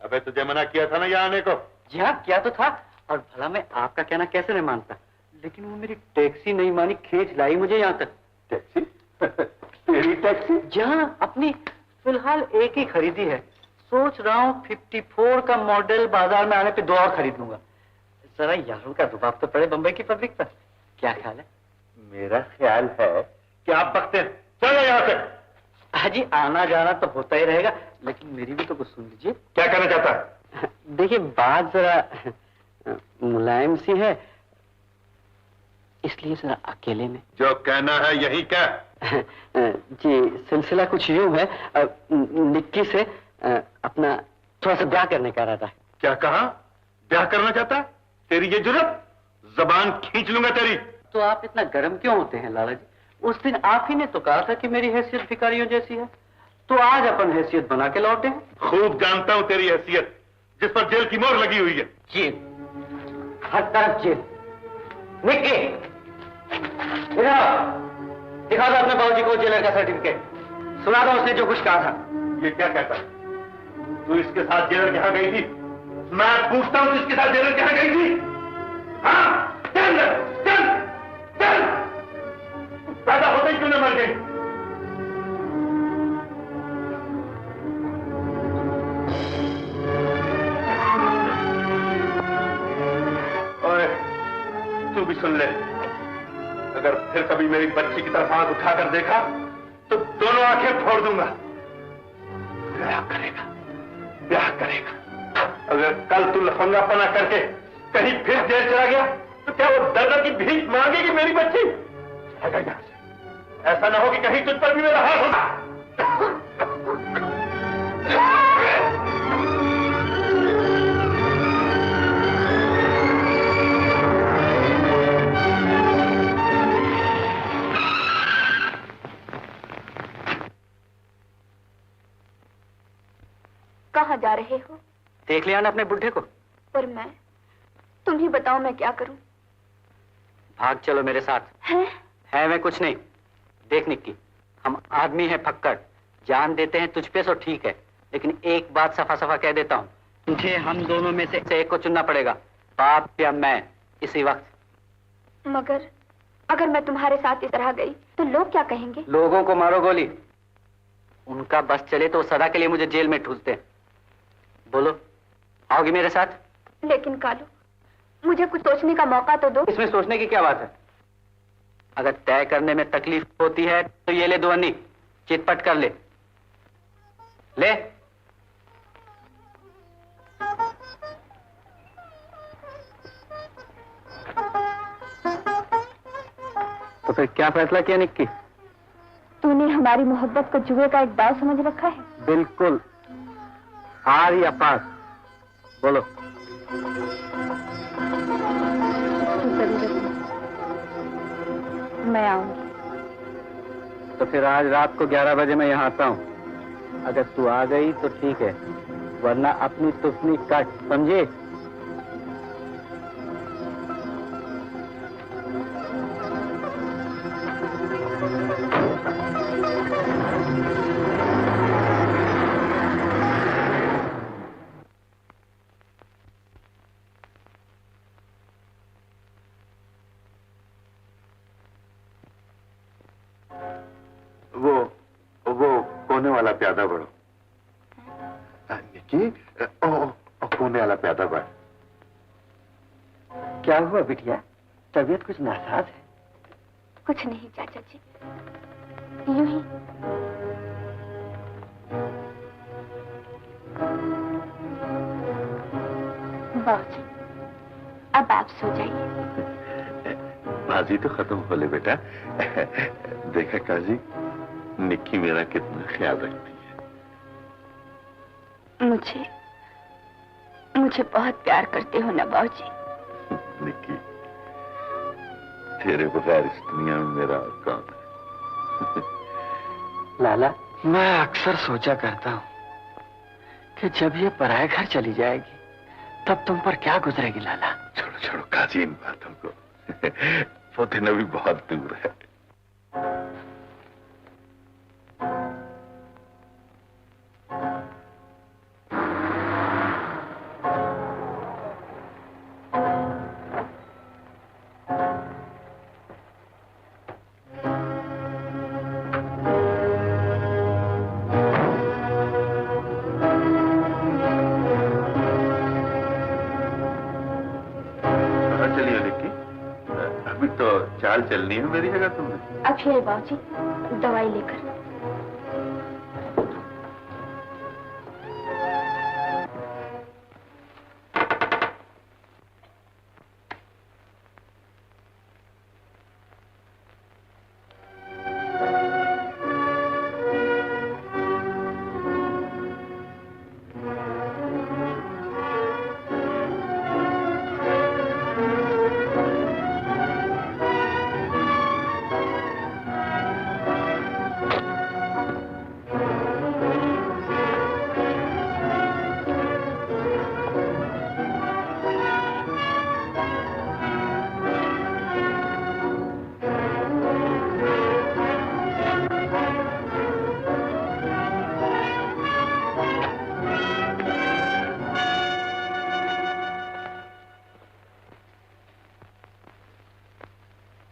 अबे तुझे मना किया था ना यहाँ आने को? जी हाँ, किया तो था। और भला मैं आपका कहना कैसे नहीं मानता, लेकिन वो मेरी टैक्सी नहीं मानी, खींच लाई मुझे यहाँ तक। टैक्सी? तेरी टैक्सी? जी हाँ, अपनी फिलहाल एक ही खरीदी है। सोच रहा हूँ 54 का मॉडल बाजार में आने पे 2 और खरीद लूंगा। जरा यारों का रुबाब तो पड़े बंबई की पब्लिक पर। क्या ख्याल है? मेरा ख्याल है कि आप बकते हैं। चलो यहाँ से। हाजी, आना जाना तो होता ही रहेगा, लेकिन मेरी भी तो कुछ सुन लीजिए। क्या कहना चाहता है? देखिए, बात जरा मुलायम सी है, इसलिए जरा अकेले में। जो कहना है यही क्या? जी, सिलसिला कुछ यूं है, निक्की से अपना थोड़ा सा ब्याह करने का इरादा है। क्या कहा? ब्याह करना चाहता है? तेरी ये जुर्रत? जबान खींच लूंगा तेरी। तो आप इतना गर्म क्यों होते हैं लाला जी? उस दिन आप ही ने तो कहा था कि मेरी हैसियत भिखारियों जैसी है, तो आज अपन हैसियत बना के लौटे हैं। खूब जानता हूं तेरी हैसियत, जिस पर जेल की मोहर लगी हुई है। जेल, हर तरफ जेल। निक्की, इधर दिखा दो अपने बाबूजी को जेलर का सर्टिफिकेट। सुना दो उसने जो कुछ कहा था। ये क्या कहता है? तू इसके साथ जेलर के यहाँ गई थी? मैं पूछता हूं, तू इसके साथ जेलर के यहाँ गई थी? हाँ, चल चल चल। पैदा होते ही क्यों न मर गई? ओए, तू भी सुन ले, अगर फिर कभी मेरी बच्ची की तरफ आंख उठाकर देखा तो दोनों आंखें फोड़ दूंगा। ब्याह करेगा, ब्याह करेगा। अगर कल तू लफंगापना करके कहीं फिर जेल चला गया तो क्या वो दर्द की भीख मांगेगी मेरी बच्ची? चलेगा यहां से। ऐसा ना हो कि कहीं तुझ पर भी मेरा हाथ होगा। कहाँ जा रहे हो? देख लिया ना अपने बुढ़े को? पर मैं, तुम ही बताओ मैं क्या करूं? भाग चलो मेरे साथ। है मैं कुछ नहीं। देख निक्की, हम आदमी हैं फक्कड़, जान देते हैं तुझ पे सो ठीक है, लेकिन एक बात सफा सफा कह देता हूँ, तुझे हम दोनों में से एक को चुनना पड़ेगा, बाप या मैं, इसी वक्त। मगर अगर मैं तुम्हारे साथ इस तरह गई तो लोग क्या कहेंगे? लोगों को मारो गोली, उनका बस चले तो सदा के लिए मुझे जेल में ठूस दे। बोलो, आओगी मेरे साथ? लेकिन कालू, मुझे कुछ सोचने का मौका तो दो। इसमें सोचने की क्या बात है? अगर तय करने में तकलीफ होती है तो ये ले 2 अन्नी, चितपट कर ले। ले। तो फिर क्या फैसला किया निक्की? तूने हमारी मोहब्बत को जुए का एक दाव समझ रखा है? बिल्कुल, हार या पास, बोलो। जरूरत नहीं, मैं आऊंगी। तो फिर आज रात को 11 बजे मैं यहाँ आता हूँ। अगर तू आ गई तो ठीक है, वरना अपनी तुफनी कट, समझे? वो कोने वाला प्यादा बढ़ो। निकी, कोने वाला प्यादा बढ़। क्या हुआ बिटिया, तबीयत कुछ नासाज है? कुछ नहीं चाचा जी, यूं ही। बाबूजी, अब आप सो जाइए। बाजी तो खत्म हो ले बेटा। देखा काजी, निक्की मेरा कितना ख्याल रखती है। मुझे बहुत प्यार करते हो ना बाबूजी। निक्की, तेरे बगैर इस दुनिया में मेरा और कौन है? लाला, मैं अक्सर सोचा करता हूँ कि जब ये पराये घर चली जाएगी तब तुम पर क्या गुजरेगी लाला। छोड़ो छोड़ो काजी इन बातों को। वो दिन अभी बहुत दूर है। चाल चलनी है मेरी जगह तुमने। अब है बाबूजी, दवाई लेकर।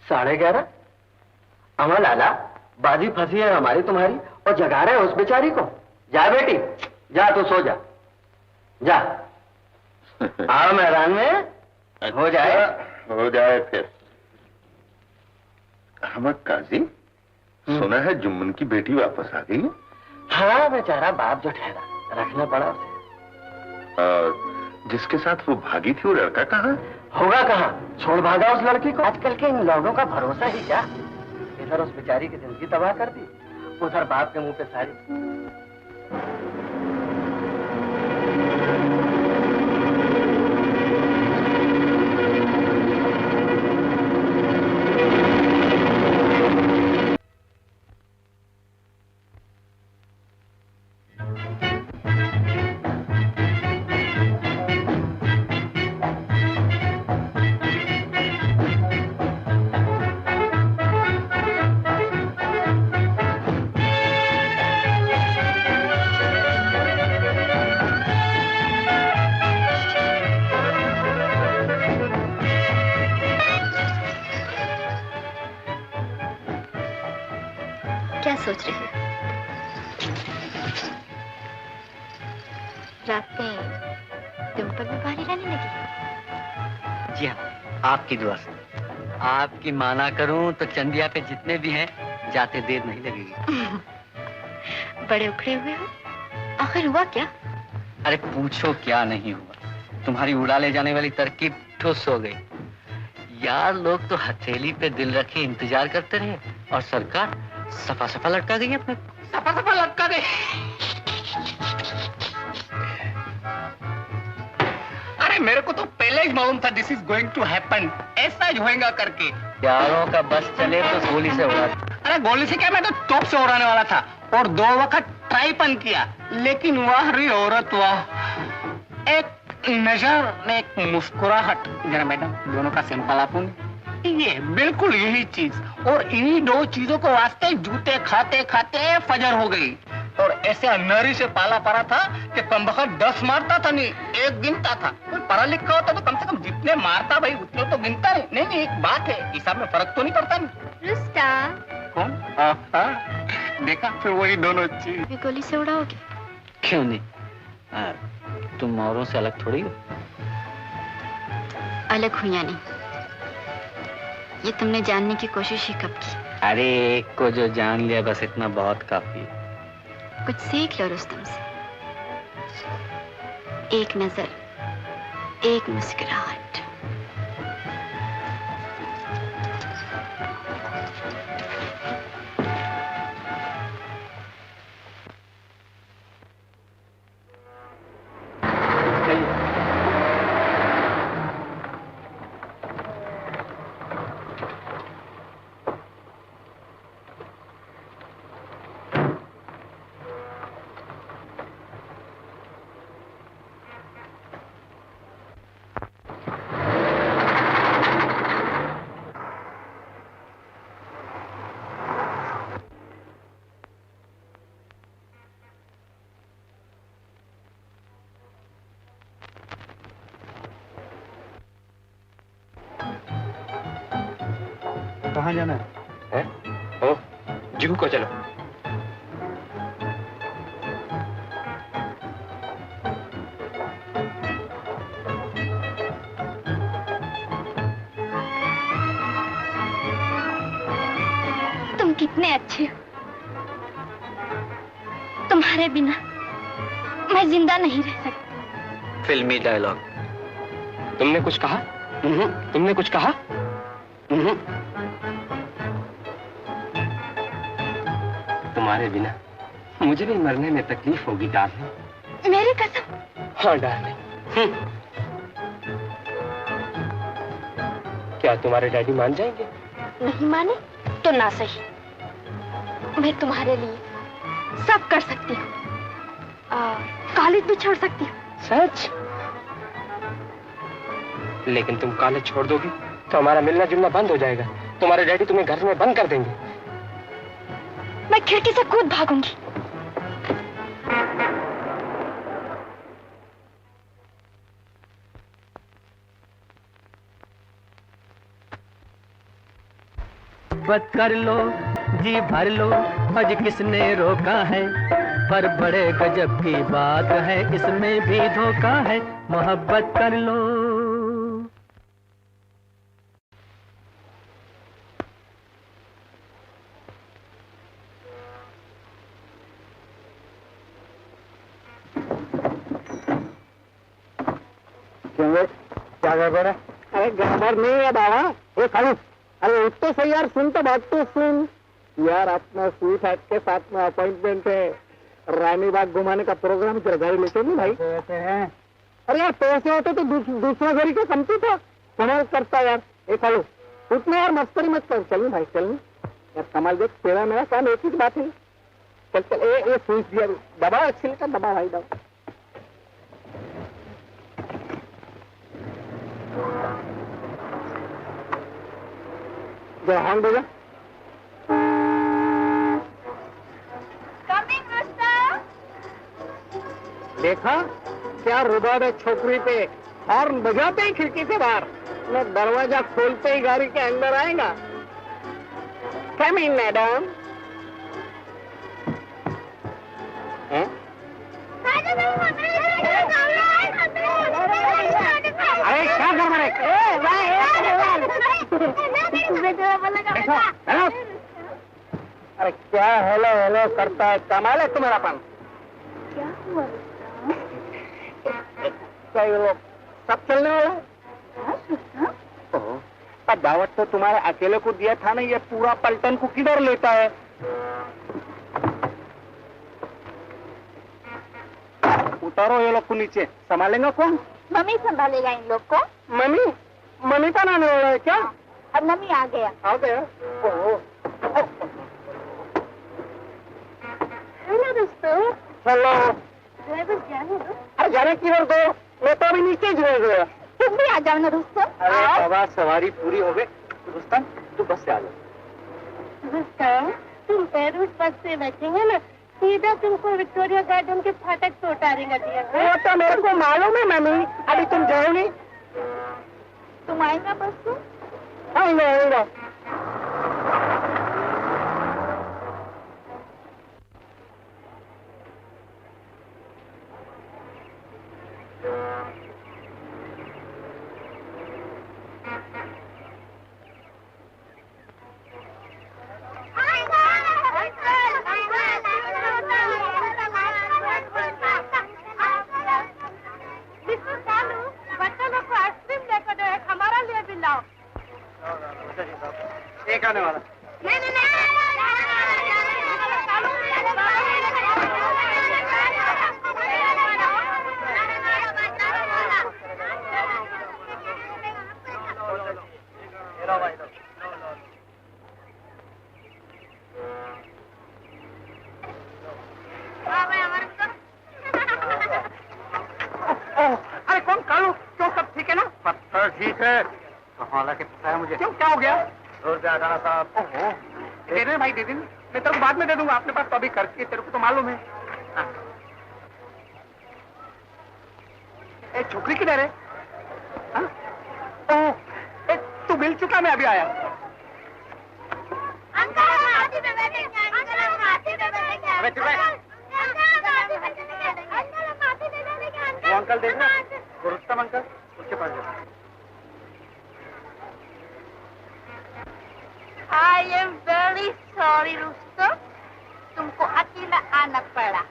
साढ़े 11? अमर लाला, बाजी फंसी है हमारी तुम्हारी और जगा रहे उस बेचारी को। जा बेटी, जा तू सो जा, जा। आओ मैदान में, हो जाए फिर। हम काजी, सुना है जुम्मन की बेटी वापस आ गई है? हाँ, बेचारा बाप जो ठहरा, रखना पड़ा उसे। और जिसके साथ वो भागी थी वो लड़का कहाँ है? होगा कहाँ, छोड़ भागा उस लड़की को। आजकल के इन लोगों का भरोसा ही क्या। इधर उस बेचारी की जिंदगी तबाह कर दी, उधर बाप के मुंह पे सारी। क्या सोच रही हो? रातें तुम पर भी भारी रहने लगी? जी हाँ, आपकी दुआ से। आपकी माना करूं तो चंदिया पे जितने भी हैं जाते देर नहीं लगेगी। बड़े उखड़े हुए हो, आखिर हुआ क्या? अरे पूछो क्या नहीं हुआ, तुम्हारी उड़ा ले जाने वाली तरकीब ठुस हो गई। यार, लोग तो हथेली पे दिल रखे इंतजार करते रहे और सरकार सफा सफा लटका गई अपने। सफा सफा लटका गई। अरे अरे मेरे को तो पहले ही मालूम था this is going to happen, ऐसा ही होएगा करके। प्यारों का बस चले तो गोली से उड़ा। अरे गोली से क्या, मैं तो तोप से उड़ाने वाला था और 2 वक्त ट्राई पन किया, लेकिन वाह रे औरत वाह, एक नजर एक मुस्कुराहट। जरा मैडम दोनों का सैंपल आपने, ये बिल्कुल यही चीज, और इन्हीं 2 चीजों को वास्ते जूते खाते खाते फजर हो गई। और ऐसे अन्नरी से पाला पड़ा था कि कमबख्त 10 मारता था, नहीं 1 गिनता था। कोई पढ़ा लिखा होता तो कम से कम जितने मारता भाई उतने तो गिनता नहीं। नहीं एक बात है, हिसाब में फर्क तो नहीं पड़ता। नहीं रुस्ता, कौन? देखा फिर वही दोनों चीज। ये गोली से उड़ाओगे? क्यों नहीं, तुम औरों से अलग थोड़ी हो। अलग हुई या नहीं, ये तुमने जानने की कोशिश ही कब की? अरे एक को जो जान लिया बस इतना बहुत काफी है। कुछ सीख लो रुस्तम से। एक नजर, एक मुस्कुराहट। कहाँ जाना है? ओ जुहू को चलो। तुम कितने अच्छे हो, तुम्हारे बिना मैं जिंदा नहीं रह सकती। फिल्मी डायलॉग। तुमने कुछ कहा? तुमने कुछ कहा? तुम्हारे बिना मुझे भी मरने में तकलीफ होगी डार्लिंग। मेरी कसम। हाँ डार्लिंग। क्या तुम्हारे डैडी मान जाएंगे? नहीं माने तो ना सही, मैं तुम्हारे लिए सब कर सकती हूँ, कॉलेज भी छोड़ सकती हूँ। सच? लेकिन तुम कॉलेज छोड़ दोगी तो हमारा मिलना जुलना बंद हो जाएगा। तुम्हारे डैडी तुम्हें घर में बंद कर देंगे। मैं खिड़की से कूद भागूंगी। मोहब्बत कर लो, जी भर लो, आज किसने रोका है, पर बड़े गजब की बात है, इसमें भी धोखा है। मोहब्बत कर लो। क्या गड़बड़ है? अरे गड़बड़ नहीं है बाबा, ये खालू। अरे उठ तो सही यार, सुन तो बात तो सुन यार। अपना स्वीट हार्ट के साथ में अपॉइंटमेंट है, रानी बाग घुमाने का प्रोग्राम। तेरा गाड़ी लेके नहीं भाई? पैसे हैं? अरे यार पैसे होते तो दूसरा गाड़ी का कमती था। कमाल करता यार। एक खालू उठना यार, मस्करी मत कर। चल भाई चल यार, कमाल देख, तेरा मेरा काम एक ही बात है। चल चल, ये स्विच दिया, दबा एक्सील का, दबा भाई दबा। हाँ भैया, देखा क्या रुबाब है छोकरी पे, हॉर्न बजाते ही खिड़की से बाहर, मैं दरवाजा खोलते ही गाड़ी के अंदर आएगा। कम इन मैडम। अरे क्या गड़बड़ है? अरे क्या हेलो हेलो करता है, कमाल है तुम्हारा पान। क्या हुआ? क्या ये लोग सब चलने वाला है? अब दावत तो तुम्हारे अकेले को दिया था ना, ये पूरा पलटन को किधर लेता है? उतारो ये लोग को नीचे, संभालेंगे कौन? मम्मी संभालेगा इन लोग को। मम्मी मम्मी का नाम है क्या? अब मम्मी आ गया। आ गया। ओह हेलो दोस्तों। हेलो। ड्राइवर जाने दो। अरे जाने की दो, मैं तो अभी नीचे ही जुड़ गया। तुम भी आ जाओ ना रुस्तम। अरे बाबा सवारी पूरी हो गई। रुस्तम तू बस से आ जा। रुस्तम तुम पैरूट बस से बैठेंगे ना, सीधा तुमको विक्टोरिया गार्डन के फाटक पे उतारेगा दिया। वो तो मेरे को मालूम है मम्मी, अभी तुम जाओ नहीं। तुम आएगा बस से? आऊंगा। एक आने वाला। अरे कौन कालू, क्यों सब ठीक है ना? पत्थर ठीक है। कमाला के पता है मुझे। क्यों क्या हो गया? जोरदार गाना साहब। ओहो, दे दे भाई, दे दे। मैं तेरे को बाद में दे दूंगा, अपने पास तो अभी खर्च किए, तेरे को तो मालूम है। हाँ। ए छोकरी किधर है? हाँ? ओह, ए तू मिल चुका, मैं अभी आया। वो अंकल देखना, वो रुस्तम अंकल, उसके पास जाओ। I am very sorry Rustam, तुमको अकेला आना पड़ा।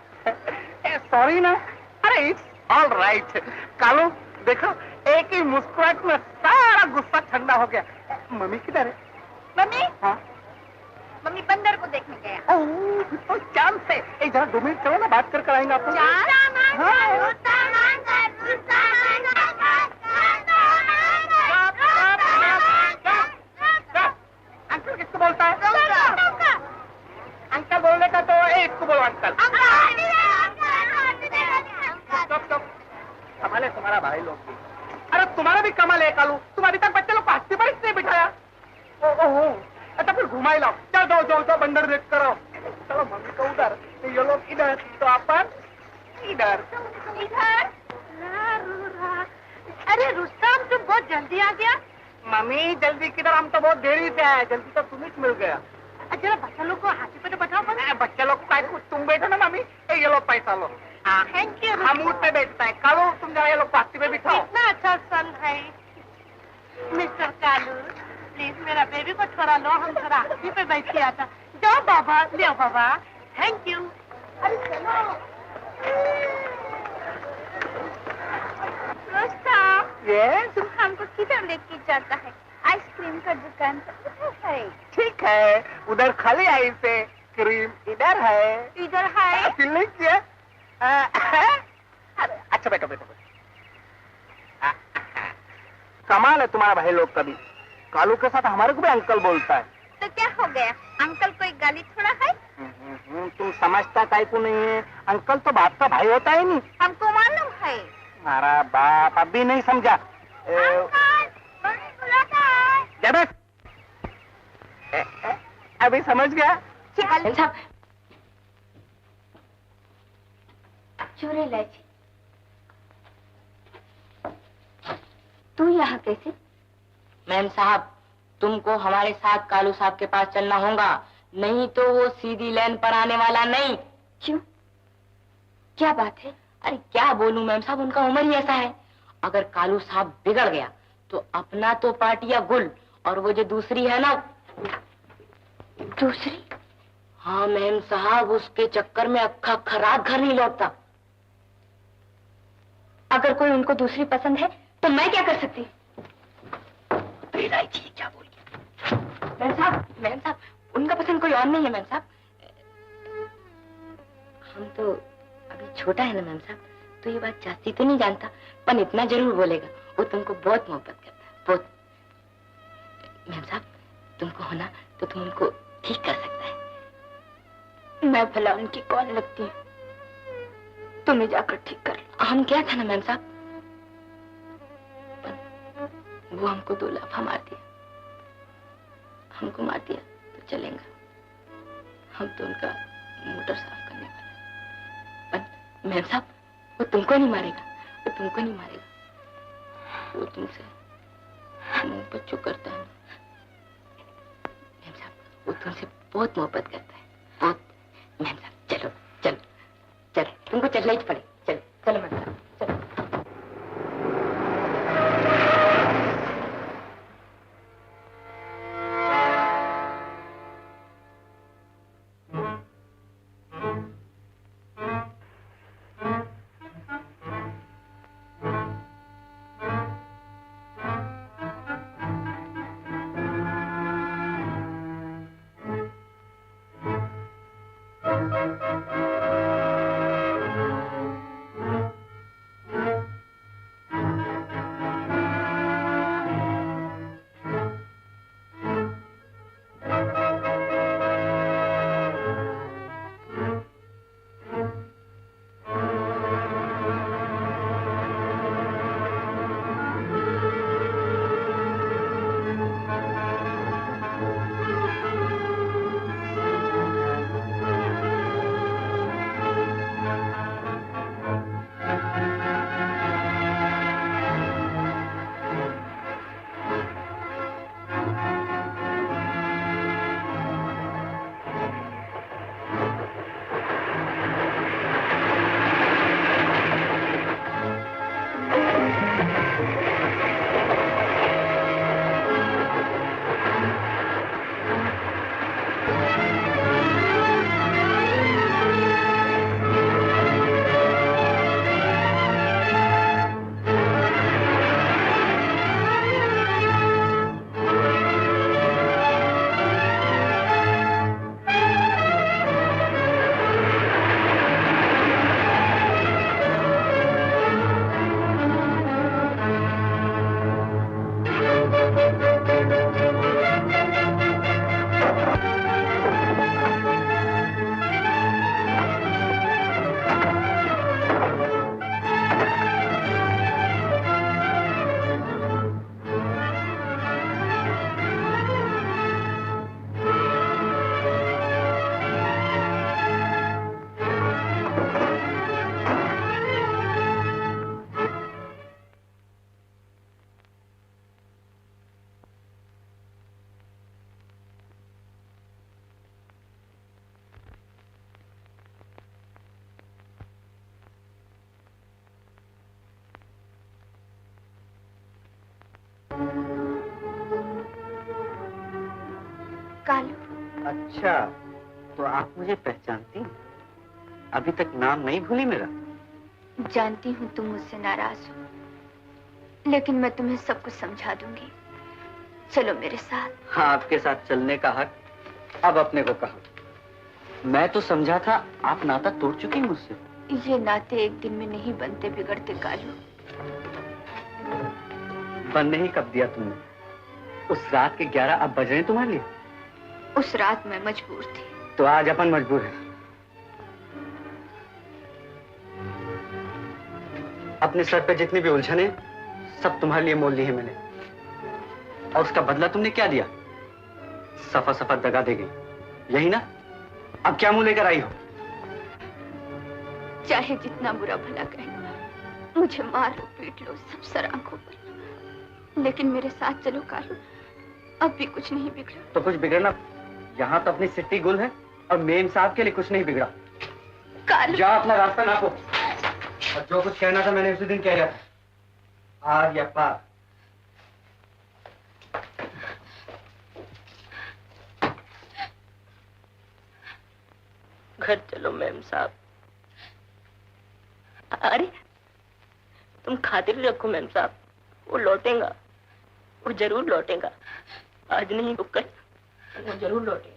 सॉरी ना, अरे इट्स ऑल राइट। कालू देखो, एक ही मुस्कुराहट में सारा गुस्सा ठंडा हो गया। मम्मी किधर है? मम्मी? हाँ? मम्मी बंदर को देखने गया। ओह, तो चांद से। एक जरा 2 मिनट चलो ना, बात करके आएंगे आपको। अंकल किसको बोलता है? अंकल बोलने का तो इसको बोलो अंकल। कमाल है तुम्हारा भाई लोग भी। अरे तुम्हारा भी कमाल है कालू, तुम अभी तक बच्चे लोग को हंसते पर इसने बिठाया। ओहो, अच्छा फिर घुमाई लाओ। चल जाओ बंदर देख कर आओ। चलो मम्मी को उधर, ये लोग इधर, तो अपन इधर। अरे रुस्तम तुम बहुत जल्दी आ गया। मम्मी जल्दी किधर, हम तो बहुत देरी से आए, जल्दी तो तुम्हें मिल गया। जरा बच्चा लोग को हाथी पे तो बैठाओ। बच्चे लोग को तुम बैठो ना मम्मी, ये लो पैसा लो। Thank you. हम ऊँट पे बैठता है, कालू तुम जरा ये लोग पास्ती पे बिठाओ। कितना अच्छा सन है मिस्टर कालू, प्लीज मेरा बेबी को थोड़ा लो, हम थोड़ा हाथी पे बैठ के आता। जाओ बाबा, ले बाबा। Thank you. अरे चलो रुस्तम, ये तुम हमको किधर लेके जाता है? आइसक्रीम का दुकान तो उधर है। ठीक है, उधर खाली आई से, क्रीम इधर है। इधर है। फीलिंग किया? अरे अच्छा बैठो। कमाल है तुम्हारा भाई लोग का भी, कालू के साथ हमारे को भी अंकल बोलता है। तो क्या हो गया, अंकल कोई गाली थोड़ा है? तुम समझता काहे को नहीं है, अंकल तो बाप का भाई होता ही नहीं। हमको मालूम है। हमारा बाप अभी नहीं समझा। अभी समझ गया। साहब चूरे इलायची। तू यहाँ कैसे? मैम साहब, तुमको हमारे साथ कालू साहब के पास चलना होगा, नहीं तो वो सीधी लाइन पर आने वाला नहीं। क्यों, क्या बात है? अरे क्या बोलूं मैम साहब, उनका उम्र ही ऐसा है। अगर कालू साहब बिगड़ गया तो अपना तो पार्टिया गुल, और वो जो दूसरी है ना। दूसरी? हाँ मैम साहब, उसके चक्कर में अक्खा खराब घर नहीं लौटता। अगर कोई उनको दूसरी पसंद है तो मैं क्या कर सकती? इलायची क्या बोल मैम साहब, उनका पसंद कोई और नहीं है मैम साहब। हम तो अभी छोटा है ना मैम साहब, तो ये बात जास्ती तो नहीं जानता, पर इतना जरूर बोलेगा, वो तुमको बहुत मोहब्बत करता है, बहुत। मैम साहब, तुमको होना तो तुम उनको ठीक कर सकता है। मैं भला उनकी कौन लगती हूँ? तुम्हें जाकर ठीक कर लो। हम क्या था ना मैम साहब, वो हमको 2 लाफा मार दिया, हमको मार दिया तो चलेगा, हम तो उनका मोटर साफ करने वाले। पर मैम साहब, वो तुमको नहीं मारेगा, वो तुमको नहीं मारेगा, वो तुमसे मुंह बच्चों करता है। मैम साहब, वो तुमसे बहुत मोहब्बत करता है, बहुत। मैम साहब, चलो चलो चलो, तुमको चलना ही पड़े, चलो चलो मैम साहब, चलो। कालू। अच्छा, तो आप मुझे पहचानती हैं? अभी तक नाम नहीं भूली मेरा? जानती हूँ तुम मुझसे नाराज हो, लेकिन मैं तुम्हें सब कुछ समझा दूंगी। चलो मेरे साथ। हाँ, आपके साथ चलने का हक अब अपने को कहा। मैं तो समझा था आप नाता तोड़ चुकी हैं मुझसे। ये नाते एक दिन में नहीं बनते बिगड़ते कालू। बनने ही कब दिया तुमने? उस रात के 11 अब बज रहे हैं तुम्हारे लिए? उस रात मैं मजबूर थी। तो आज अपन मजबूर है। अपने सर पे जितनी भी उलझन है सब तुम्हारे लिए मोल ली है मैंने, और उसका बदला तुमने क्या दिया? सफा सफा दगा दे गई, यही ना? अब क्या मुंह लेकर आई हो? चाहे जितना बुरा भला कहना, मुझे मारो पीट लो, सब सर आंखों पर, लेकिन मेरे साथ चलो कालू। अब भी कुछ नहीं बिगड़ा। तो कुछ बिगड़ना, यहाँ तो अपनी सिट्टी गुल है और मेम साहब के लिए कुछ नहीं बिगड़ा। कालू, जा अपना रास्ता नापो, और जो कुछ कहना था मैंने उसी दिन कह दिया था। आर या पार। घर चलो मैम साहब। अरे तुम खातिर रखो मैम साहब, वो लौटेगा, वो जरूर लौटेगा। आज नहीं तो कल वो जरूर लौटेगा।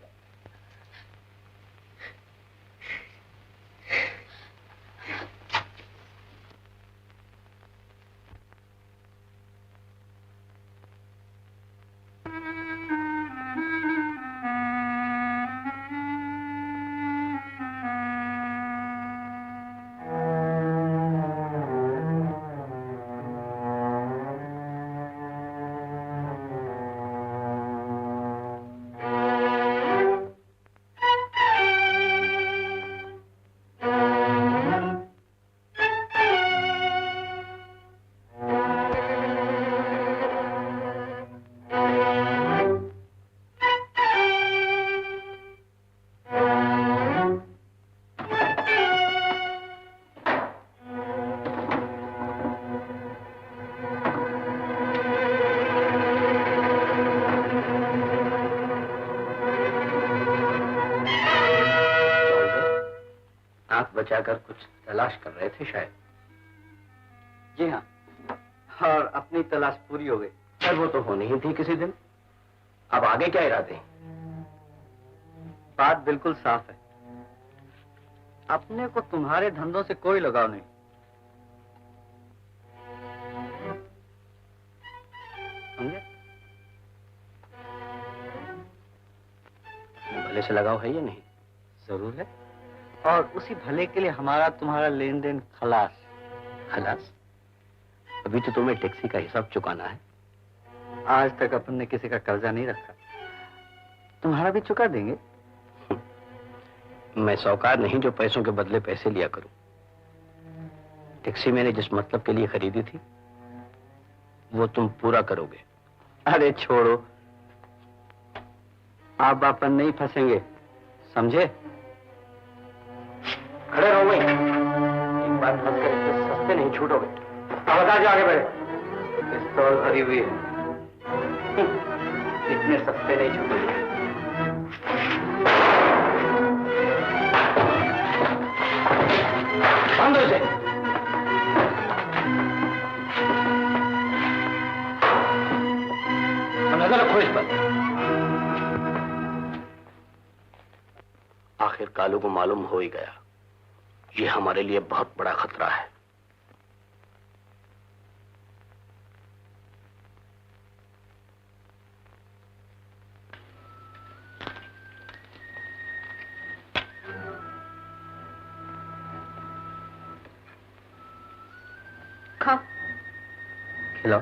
बचाकर कुछ तलाश कर रहे थे शायद। जी हाँ, और अपनी तलाश पूरी हो गई। पर वो तो होनी ही थी किसी दिन। अब आगे क्या इरादे हैं? बात बिल्कुल साफ है, अपने को तुम्हारे धंधों से कोई लगाव नहीं। समझे? भले से लगाव है या नहीं? जरूर है, और उसी भले के लिए हमारा तुम्हारा लेन देन खलास। खलास? अभी तो तुम्हें टैक्सी का हिसाब चुकाना है। आज तक अपन ने किसी का कर्जा नहीं रखा, तुम्हारा भी चुका देंगे। मैं साहूकार नहीं जो पैसों के बदले पैसे लिया करूं। टैक्सी मैंने जिस मतलब के लिए खरीदी थी वो तुम पूरा करोगे। अरे छोड़ो, आप अपन नहीं फंसेंगे, समझे? खड़े रहो वहीं। एक बार फंस कर इतने सस्ते नहीं छूटोगे। अब बता जो आगे बढ़े। पिस्तौल भरी हुई है, इतने सस्ते नहीं छूटोगे। बंद हो इसे। नजर रखो इस पर। आखिर कालू को मालूम हो ही गया, ये हमारे लिए बहुत बड़ा खतरा है। खाओ। खिलाओ।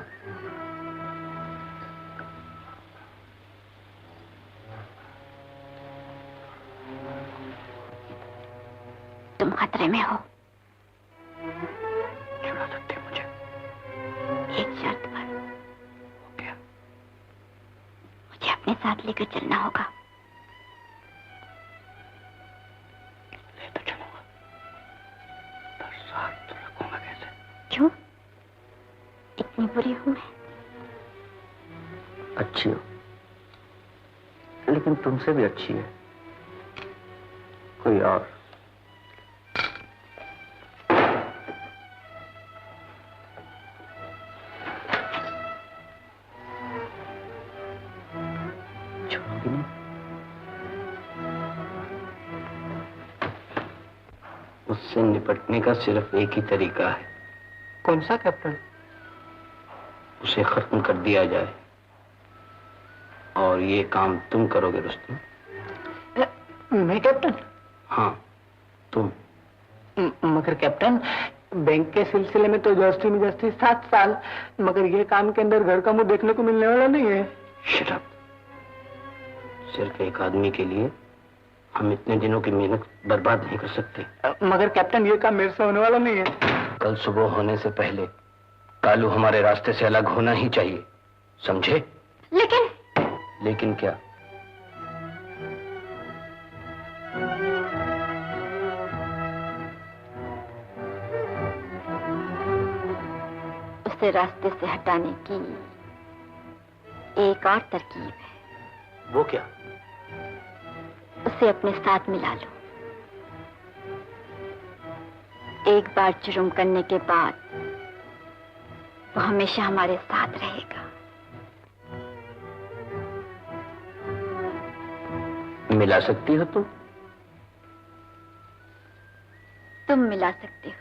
तुम खतरे में हो। छुड़ा सकते हो मुझे? एक शर्त पर। क्या? मुझे अपने साथ लेकर चलना होगा। ले तो चलूंगा, पर साथ तो रखूंगा कैसे? क्यों? इतनी बुरी हूं मैं? अच्छी हो, लेकिन तुमसे भी अच्छी है कोई और। छोड़ोगी नहीं? उससे निपटने का सिर्फ एक ही तरीका है। कौन सा कैप्टन? उसे खत्म कर दिया जाए, और ये काम तुम करोगे रुस्तम। मैं कैप्टन? हाँ तुम। मगर कैप्टन, बैंक के सिलसिले में तो जस्ती में जस्ती 7 साल, मगर ये काम के अंदर घर का मुंह देखने को मिलने वाला नहीं है। Shut up. सिर्फ एक आदमी के लिए हम इतने दिनों की मेहनत बर्बाद नहीं कर सकते। मगर कैप्टन, ये काम मेरे से होने वाला नहीं है। कल सुबह होने से पहले कालू हमारे रास्ते से अलग होना ही चाहिए, समझे? लेकिन क्या? उसे रास्ते से हटाने की एक और तरकीब है। वो क्या? उसे अपने साथ मिला लो। एक बार जुर्म करने के बाद वो हमेशा हमारे साथ रहेगा। मिला सकती हो तुम? तुम मिला सकते हो।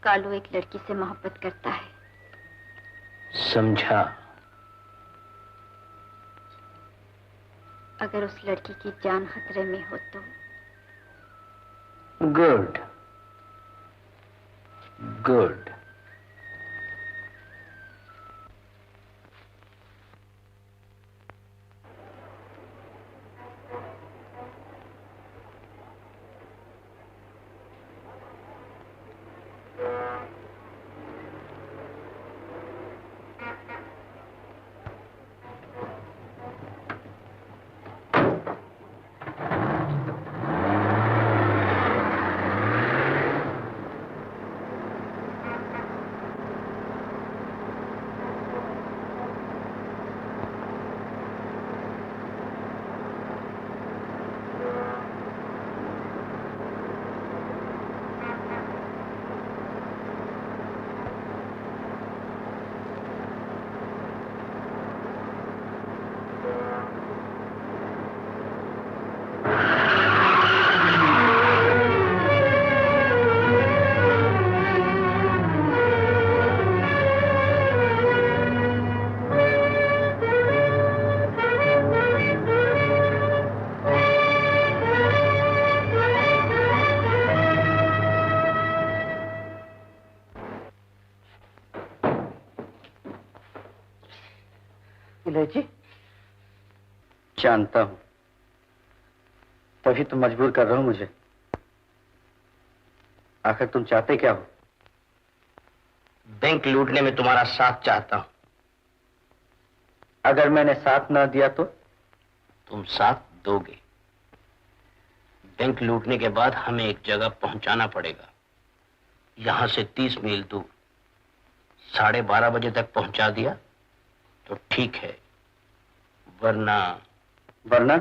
कालू एक लड़की से मोहब्बत करता है। समझा। अगर उस लड़की की जान खतरे में हो तो? Good good. इलायची? जानता हूं, तभी तुम मजबूर कर रहे हो मुझे। आखिर तुम चाहते क्या हो? बैंक लूटने में तुम्हारा साथ चाहता हूं। अगर मैंने साथ ना दिया तो? तुम साथ दोगे। बैंक लूटने के बाद हमें एक जगह पहुंचाना पड़ेगा, यहां से 30 मील दूर। 12:30 बजे तक पहुंचा दिया तो ठीक है, वरना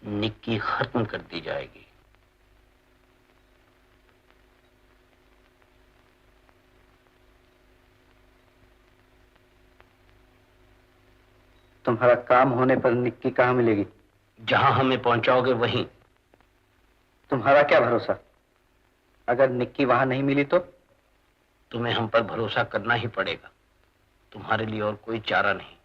निक्की खत्म कर दी जाएगी। तुम्हारा काम होने पर निक्की कहां मिलेगी? जहां हमें पहुंचाओगे वहीं। तुम्हारा क्या भरोसा? अगर निक्की वहां नहीं मिली तो? तुम्हें हम पर भरोसा करना ही पड़ेगा, तुम्हारे लिए और कोई चारा नहीं।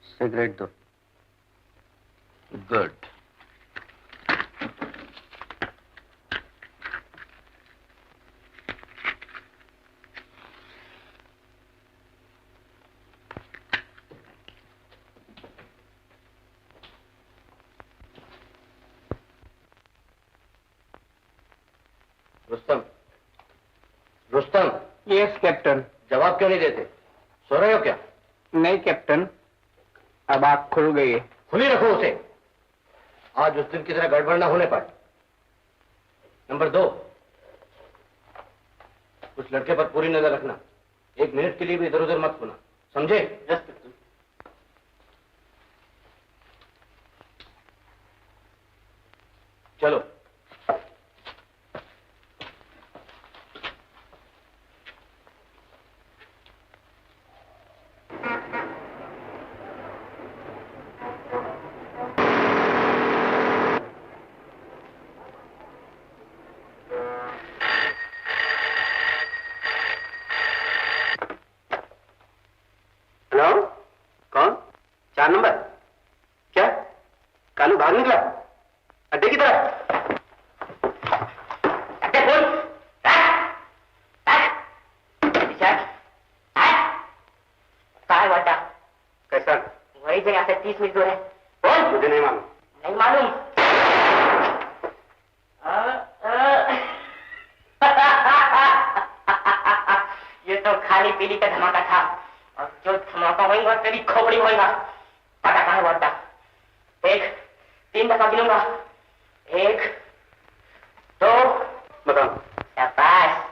सिगरेट दो। गुड। रुस्तम। Yes captain. जवाब क्यों नहीं देते? सो रहे हो क्या? नहीं कैप्टन, अब आँख खुल गई है। खुली रखो उसे, आज उस दिन की तरह गड़बड़ ना होने पाए। नंबर 2, उस लड़के पर पूरी नजर रखना, 1 मिनट के लिए भी इधर उधर मत होना, समझे? चलो। हेलो, कौन? 4 नंबर? क्या कालू भाग निकला अड्डे की तरफ? कैसा? वही जगह से 30 मील दूर है। कौन? मुझे नहीं मालूम। नहीं मालूम? ये तो खाली पीली का धमाका था, और जो धमाका होगा तेरी खोपड़ी होगा। पता कहाँ बढ़ता? 3 दफा गिनूंगा। 1, 2, बताओ। शाबाश।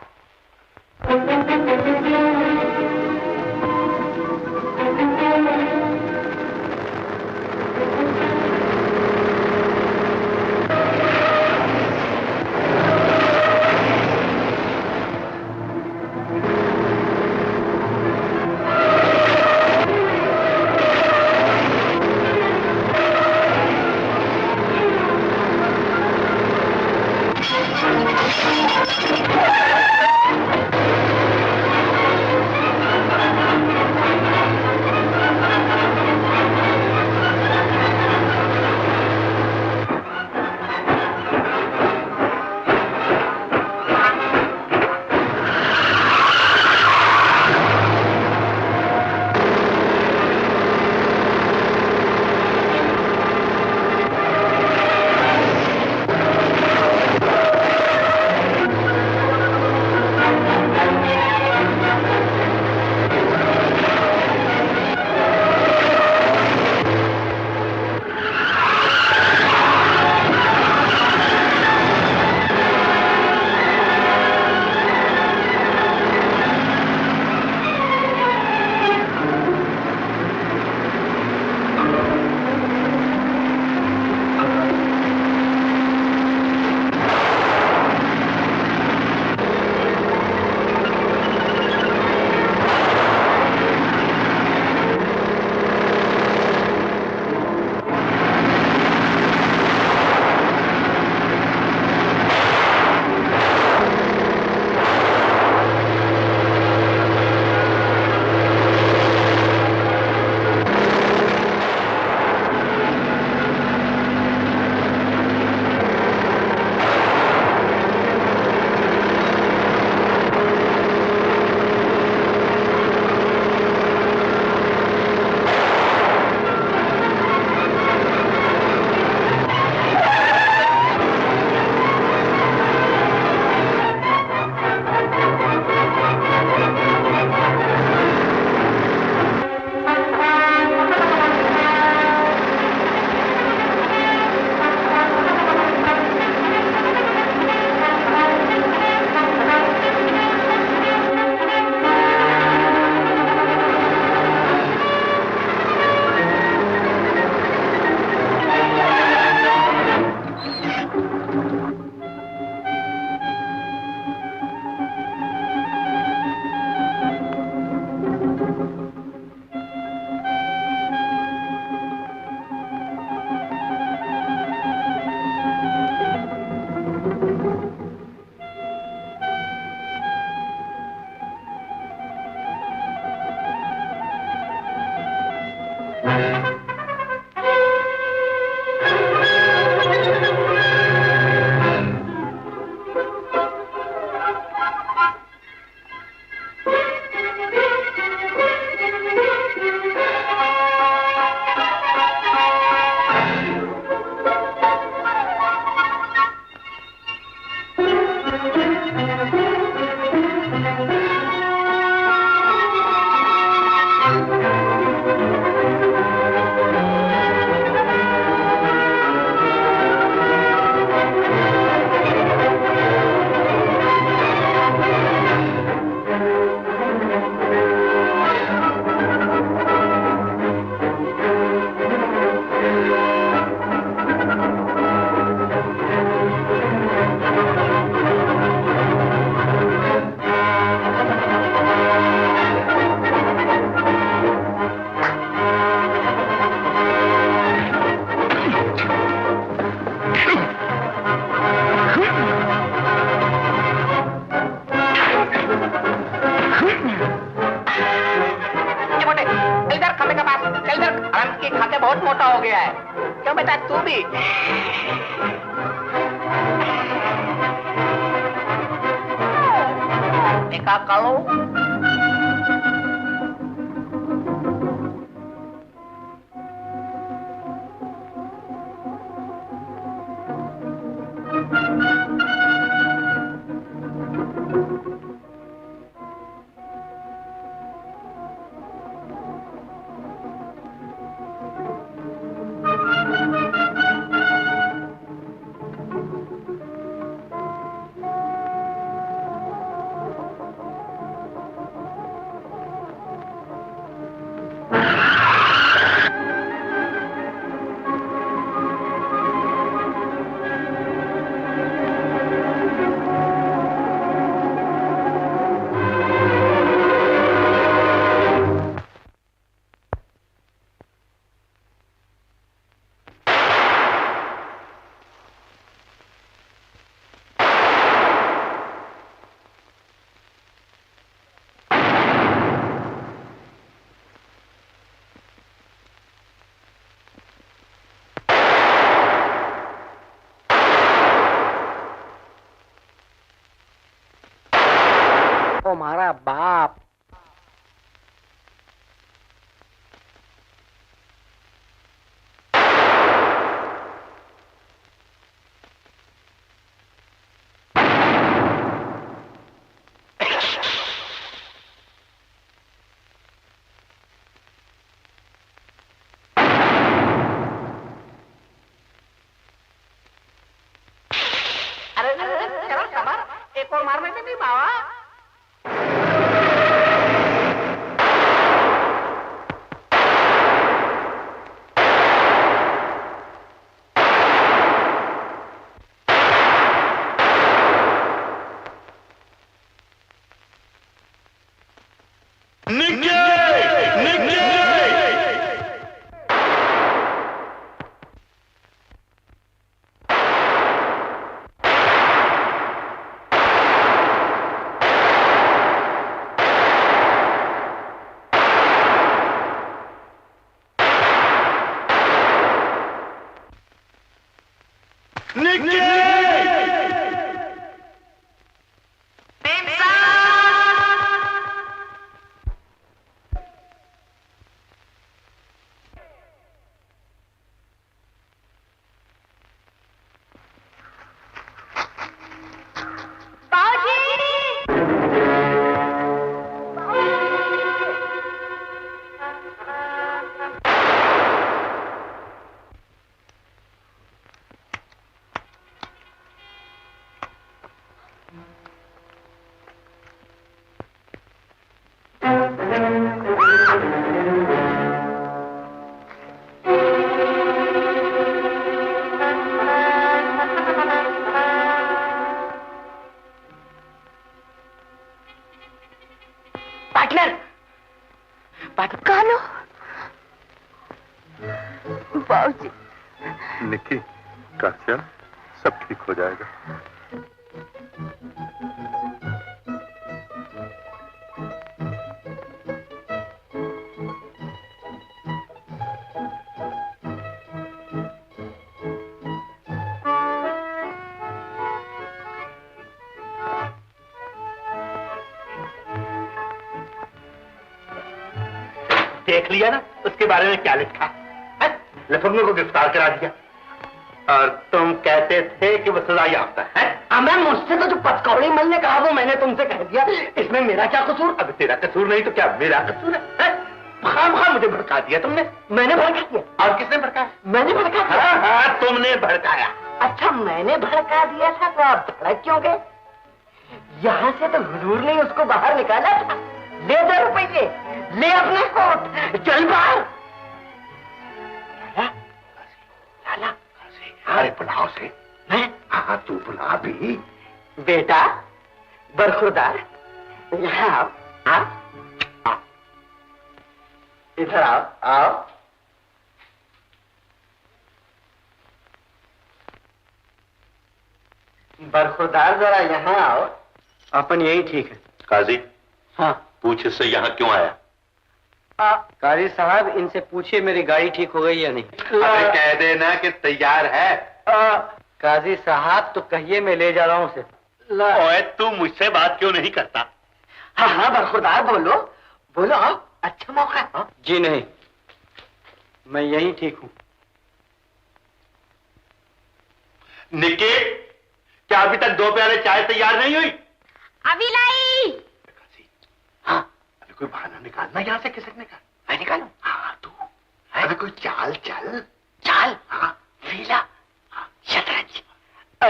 है, बहुत मोटा हो गया है। क्यों बेटा, तू भी? देखा कालू? ओ मारा बाप। अरे चलो कमर, एक और मारने में नहीं बाबा। बाबूजी। निकी, काक्षा, सब ठीक हो जाएगा। देख लिया ना उसके बारे में क्या लिखा है? लफंगों को गिरफ्तार करा दिया और तुम कहते थे कि वो सजा याफ्ता है। मैं मुझसे तो जो पचकौड़ी मल ने कहा वो मैंने तुमसे कह दिया, इसमें मेरा क्या कसूर? अब तेरा कसूर नहीं तो क्या मेरा कसूर है? खामखा मुझे भड़का दिया तुमने। मैंने भड़का दिया? और किसने भड़काया? मैंने भड़का दिया। हाँ हाँ तुमने भड़काया। अच्छा मैंने भड़का दिया था तो आप भड़क क्यों गए? यहाँ से तो हुजूर ने उसको बाहर निकाला था। ले 2 रुपये, ले अपने कोट, चल बाहर। लाला, अरे बुलाओ से। मैं? हाँ तू बुला भी। बेटा बरखुरदार, यहाँ आओ। आओ, इधर आओ, आओ। बरखुरदार जरा यहाँ आओ। अपन यही ठीक है। काजी, हाँ पूछ इससे यहाँ क्यों आया? कारी साहब, इनसे पूछिए मेरी गाड़ी ठीक हो गई या नहीं। अरे कह देना कि तैयार है। काजी साहब तो कहिए, मैं ले जा रहा हूँ उसे। ओए, तू मुझसे बात क्यों नहीं करता? हाँ हाँ बरखुरदार बोलो बोलो, अच्छा मौका है। जी नहीं, मैं यही ठीक हूँ। निकी, क्या अभी तक 2 प्याले चाय तैयार नहीं हुई? अभी लाई। हाँ, अभी कोई बहाना निकालना यहाँ से खिसकने का। मैं निकालूं? हाँ तू। अभी कोई चाल चल। चाल? हाँ, वीला, हाँ, शतरंज।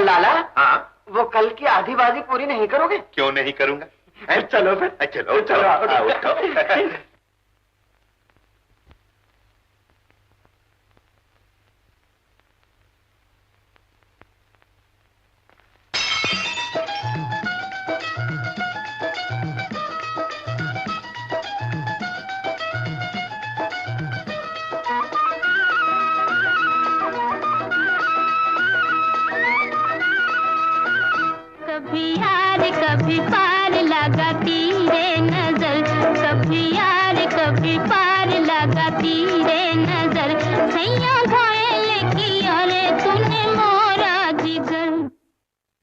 लाला, हाँ, वो कल की आधी बाजी पूरी नहीं करोगे? क्यों नहीं करूंगा? चलो फिर। चलो चलो, उठो। कभी यार कभी पार लगाती रे नजर, कभी यार कभी पार लगाती रे नजर, सैया घोड़े की